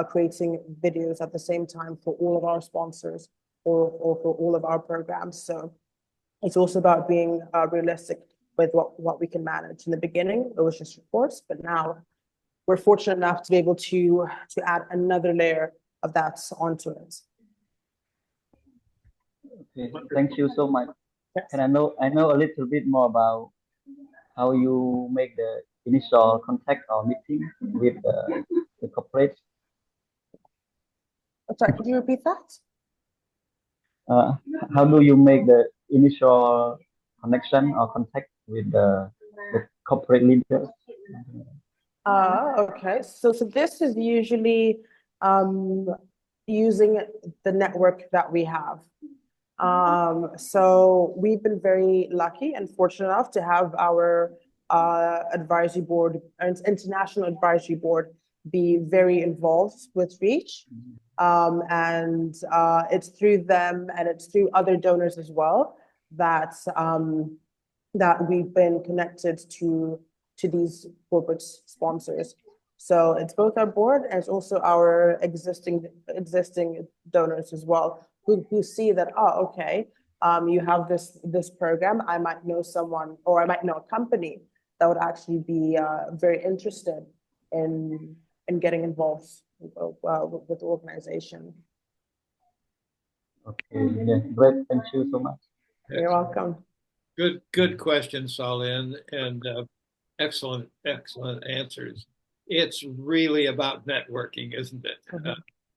creating videos at the same time for all of our sponsors or for all of our programs. So it's also about being realistic with what we can manage. In the beginning, it was just reports, but now we're fortunate enough to be able to add another layer of that onto it. Okay, thank you so much. Yes. And I know a little bit more about how you make the initial contact or meeting with the corporate. Sorry, could you repeat that? How do you make the initial connection or contact with the corporate leaders? Okay. So this is usually using the network that we have. So we've been very lucky and fortunate enough to have our advisory board, international advisory board, be very involved with Reach. And it's through them and it's through other donors as well that that we've been connected to these corporate sponsors. So it's both our board and it's also our existing donors as well, who see that, oh, okay, you have this program. I might know someone, or I might know a company that would actually be very interested in getting involved with the organization. Okay, yeah, great. Thank you so much. You're welcome. Good question, Salin, and excellent answers. It's really about networking, isn't it?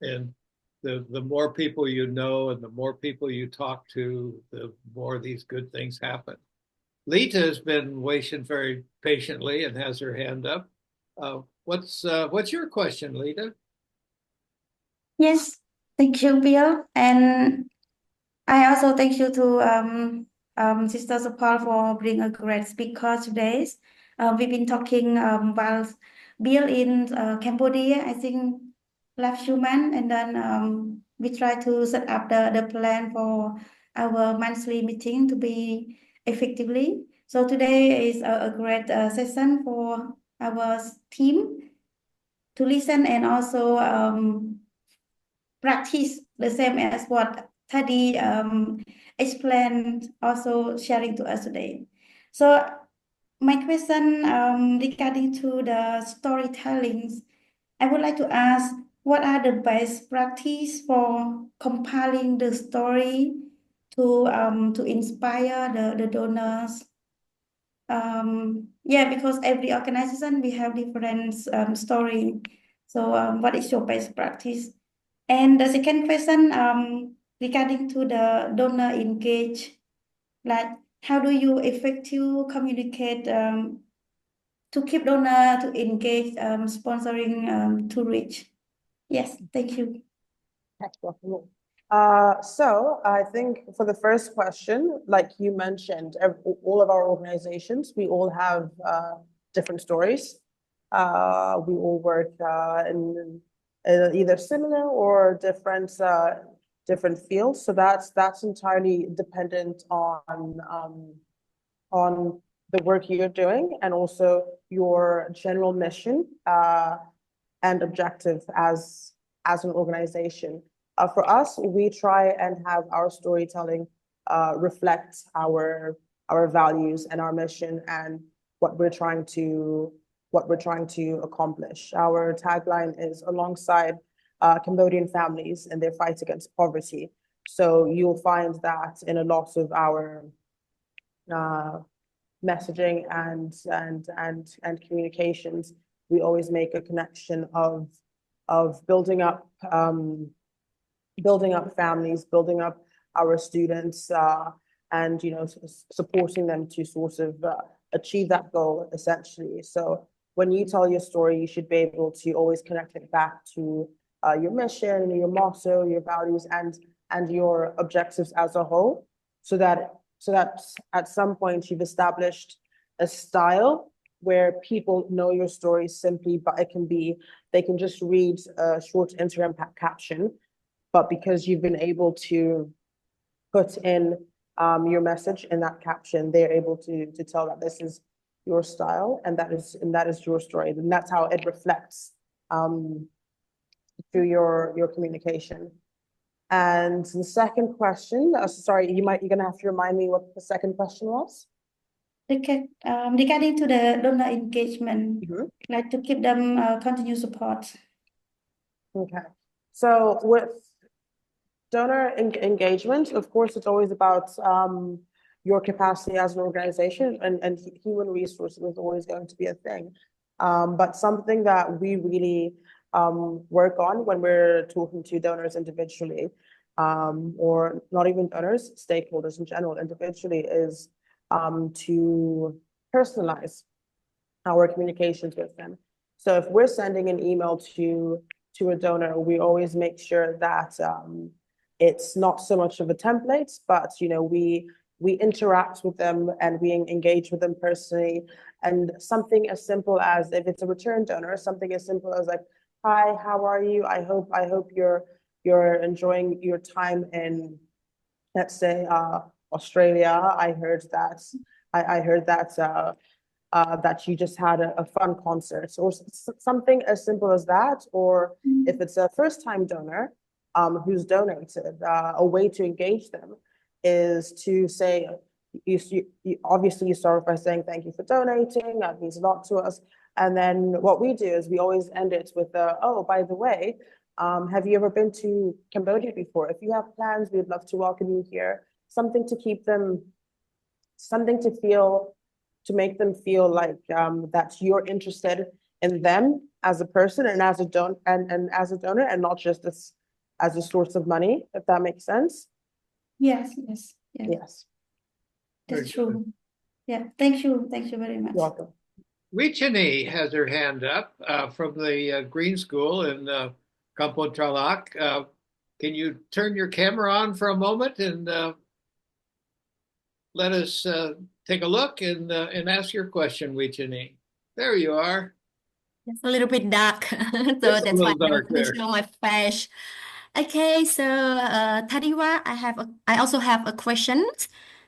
And the more people you know and the more people you talk to, the more these good things happen. Lita has been waiting very patiently and has her hand up. What's your question, Lita? Yes, thank you, Bill. And I also thank you to Sister Sapal for being a great speaker today. We've been talking about Bill in Cambodia, I think last few months, and then we try to set up the plan for our monthly meeting to be effectively. So today is a great session for our team to listen and also practice the same as what Tadi explained, also sharing to us today. So my question regarding to the storytellings, I would like to ask, what are the best practice for compiling the story to inspire the donors? Yeah, because every organization we have different story. So what is your best practice? And the second question regarding to the donor engage, like how do you effectively communicate to keep donor to engage sponsoring to reach? Yes, thank you. So I think for the first question, like you mentioned, all of our organizations, we all have different stories. We all work in either similar or different fields. So that's entirely dependent on the work you're doing and also your general mission and objective as an organization. For us, we try and have our storytelling reflect our values and our mission and what we're trying to accomplish. Our tagline is alongside Cambodian families in their fight against poverty. So you'll find that in a lot of our messaging and communications, we always make a connection of building up families, building up our students, and supporting them to sort of achieve that goal essentially. So when you tell your story, you should be able to always connect it back to your mission, your motto, your values, and and your objectives as a whole, so that at some point you've established a style where people know your story simply, but they can just read a short Instagram caption, but because you've been able to put in your message in that caption, they're able to tell that this is your style and that is your story. And that's how it reflects through your communication. And the second question, sorry, you're gonna have to remind me what the second question was. Okay. Regarding to the donor engagement, like to keep them continue support. Okay. So with donor engagement, of course, it's always about your capacity as an organization, and human resources is always going to be a thing. But something that we really work on when we're talking to donors individually, or not even donors, stakeholders in general, individually, is to personalize our communications with them. So if we're sending an email to a donor, we always make sure that it's not so much of a template, but we interact with them and we engage with them personally. And something as simple as, if it's a return donor, something as simple as like, "Hi, how are you? I hope you're enjoying your time in, let's say, Australia. I heard that that you just had a fun concert," or something as simple as that. Or if it's a first-time donor who's donated, a way to engage them is to say, obviously you start off by saying, "Thank you for donating, that means a lot to us." And then what we do is we always end it with "Oh, by the way, have you ever been to Cambodia before? If you have plans, we'd love to welcome you here." Something to keep them, something to make them feel like that you're interested in them as a person and as a donor, and not just as a source of money, if that makes sense. Yes. Yes. That's true. Yeah. Thank you very much. You're welcome. Wichini has her hand up from the Green School in Kampong Tralak. Can you turn your camera on for a moment and let us take a look and ask your question, Wichini? There you are. It's a little bit dark, so It's a that's why little I dark don't there. show my face. Okay, so Tadiwa, I also have a question.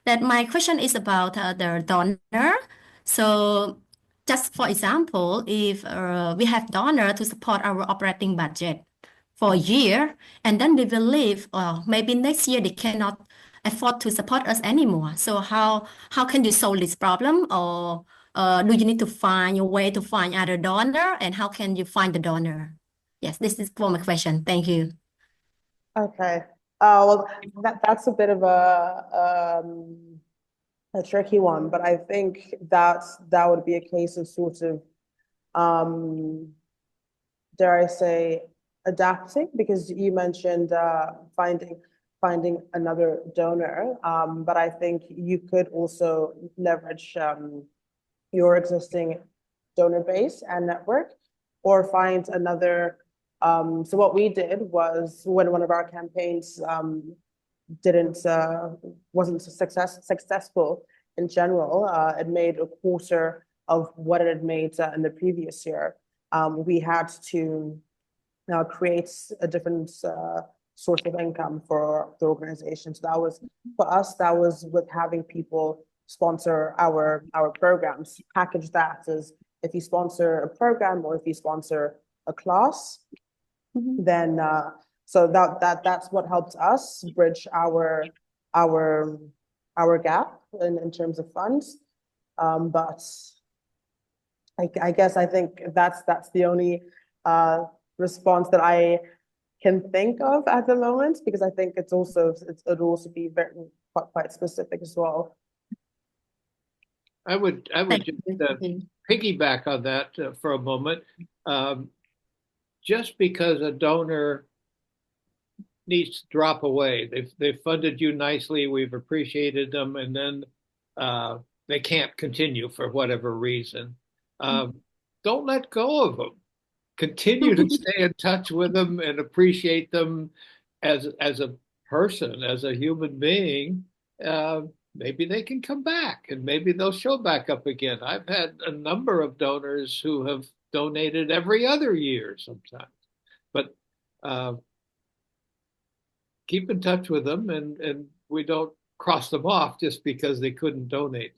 That my question is about the donor. So, just for example, if we have donor to support our operating budget for a year, and then they will leave, or maybe next year they cannot afford to support us anymore. So how can you solve this problem, or do you need to find a way to find other donor, and how can you find the donor? Yes, this is for my question. Thank you. Okay. Well, that's a bit of a tricky one, but I think that would be a case of sort of, dare I say, adapting, because you mentioned finding another donor, but I think you could also leverage your existing donor base and network, or find another. So what we did was, when one of our campaigns wasn't successful in general, it made a quarter of what it had made in the previous year. We had to create a different source of income for the organization. So that was, for us, that was with having people sponsor our programs. Package that as, if you sponsor a program or if you sponsor a class, then so that's what helped us bridge our gap in terms of funds. But I guess I think that's the only response that I can think of at the moment, because I think it'd also be quite specific as well. I would Thank just you. piggyback on that for a moment. Just because a donor needs to drop away, they've funded you nicely, we've appreciated them, and then they can't continue for whatever reason. Don't let go of them. Continue to stay in touch with them and appreciate them as a person, as a human being, maybe they can come back and maybe they'll show back up again. I've had a number of donors who have donated every other year sometimes, but keep in touch with them, and we don't cross them off just because they couldn't donate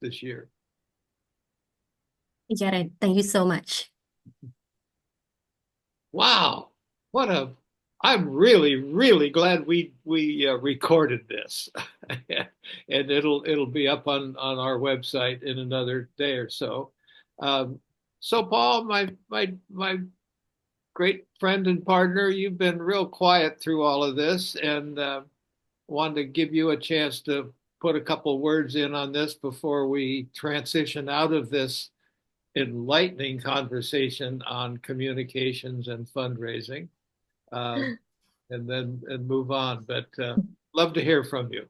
this year. Got it. Thank you so much. Wow, I'm really, really glad we recorded this, and it'll be up on our website in another day or so. So Paul, my great friend and partner, you've been real quiet through all of this, and wanted to give you a chance to put a couple words in on this before we transition out of this enlightening conversation on communications and fundraising, and move on. But love to hear from you.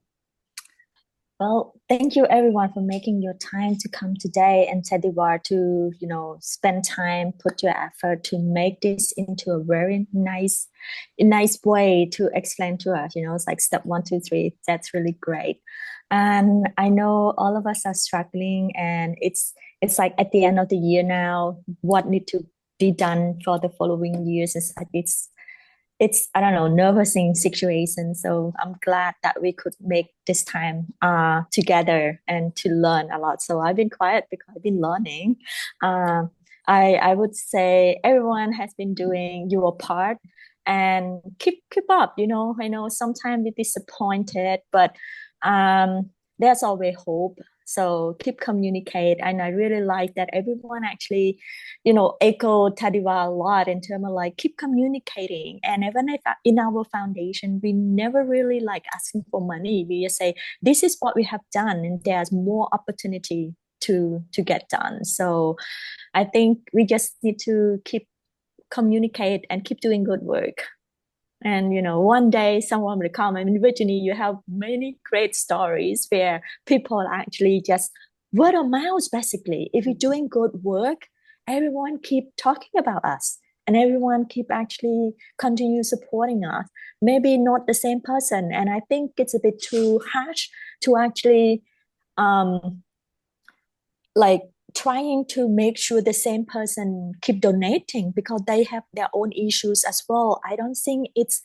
Well, thank you everyone for making your time to come today, and Tadiwa to, spend time, put your effort to make this into a very nice way to explain to us. It's like step 1, 2, 3. That's really great. And I know all of us are struggling, and it's like at the end of the year now, what need to be done for the following years is like it's I don't know, nervousing situation. So I'm glad that we could make this time together and to learn a lot. So I've been quiet because I've been learning. I would say everyone has been doing your part, and keep up. I know sometimes we're disappointed, but there's always hope. So keep communicate. And I really like that everyone actually, echo Tadiwa a lot in terms of like keep communicating. And even if in our foundation, we never really like asking for money. We just say, this is what we have done, and there's more opportunity to get done. So I think we just need to keep communicate and keep doing good work. And one day someone will come. I mean, Virginie, you have many great stories where people actually just word of mouth, basically. If you're doing good work, everyone keep talking about us, and everyone keep actually continue supporting us. Maybe not the same person, and I think it's a bit too harsh to actually like trying to make sure the same person keep donating, because they have their own issues as well. I don't think it's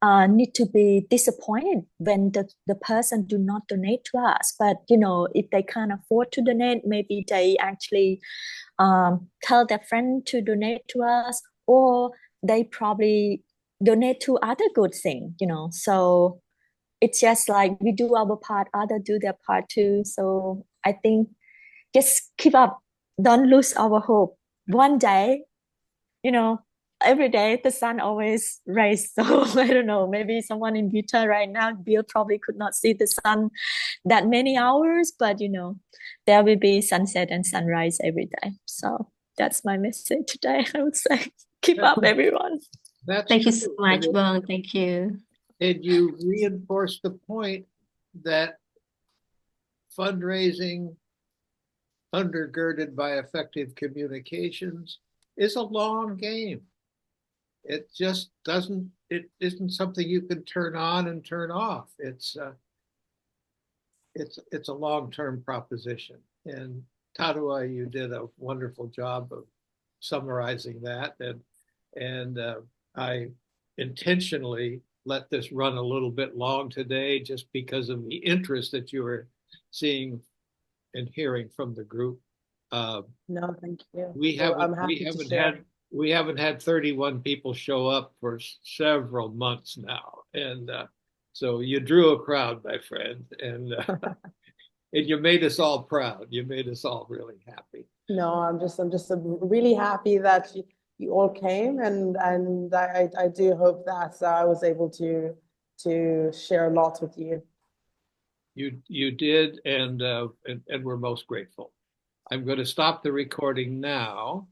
need to be disappointed when the person do not donate to us. But if they can't afford to donate, maybe they actually tell their friend to donate to us, or they probably donate to other good thing. So it's just like we do our part, others do their part too. So I think just keep up. Don't lose our hope. One day, every day the sun always rises. So I don't know, maybe someone in Utah right now, Bill probably could not see the sun that many hours, but there will be sunset and sunrise every day. So that's my message today. I would say keep up, everyone. Thank you so much, Bong. Thank you. And you reinforce the point that fundraising undergirded by effective communications is a long game. It just isn't something you can turn on and turn off. It's a long-term proposition. And Tadiwa, you did a wonderful job of summarizing that. And I intentionally let this run a little bit long today just because of the interest that you were seeing and hearing from the group. No, thank you. We haven't had 31 people show up for several months now, and so you drew a crowd, my friend, and and you made us all proud. You made us all really happy. No, I'm just really happy that you all came, and I do hope that I was able to share a lot with you. You did, and we're most grateful. I'm going to stop the recording now.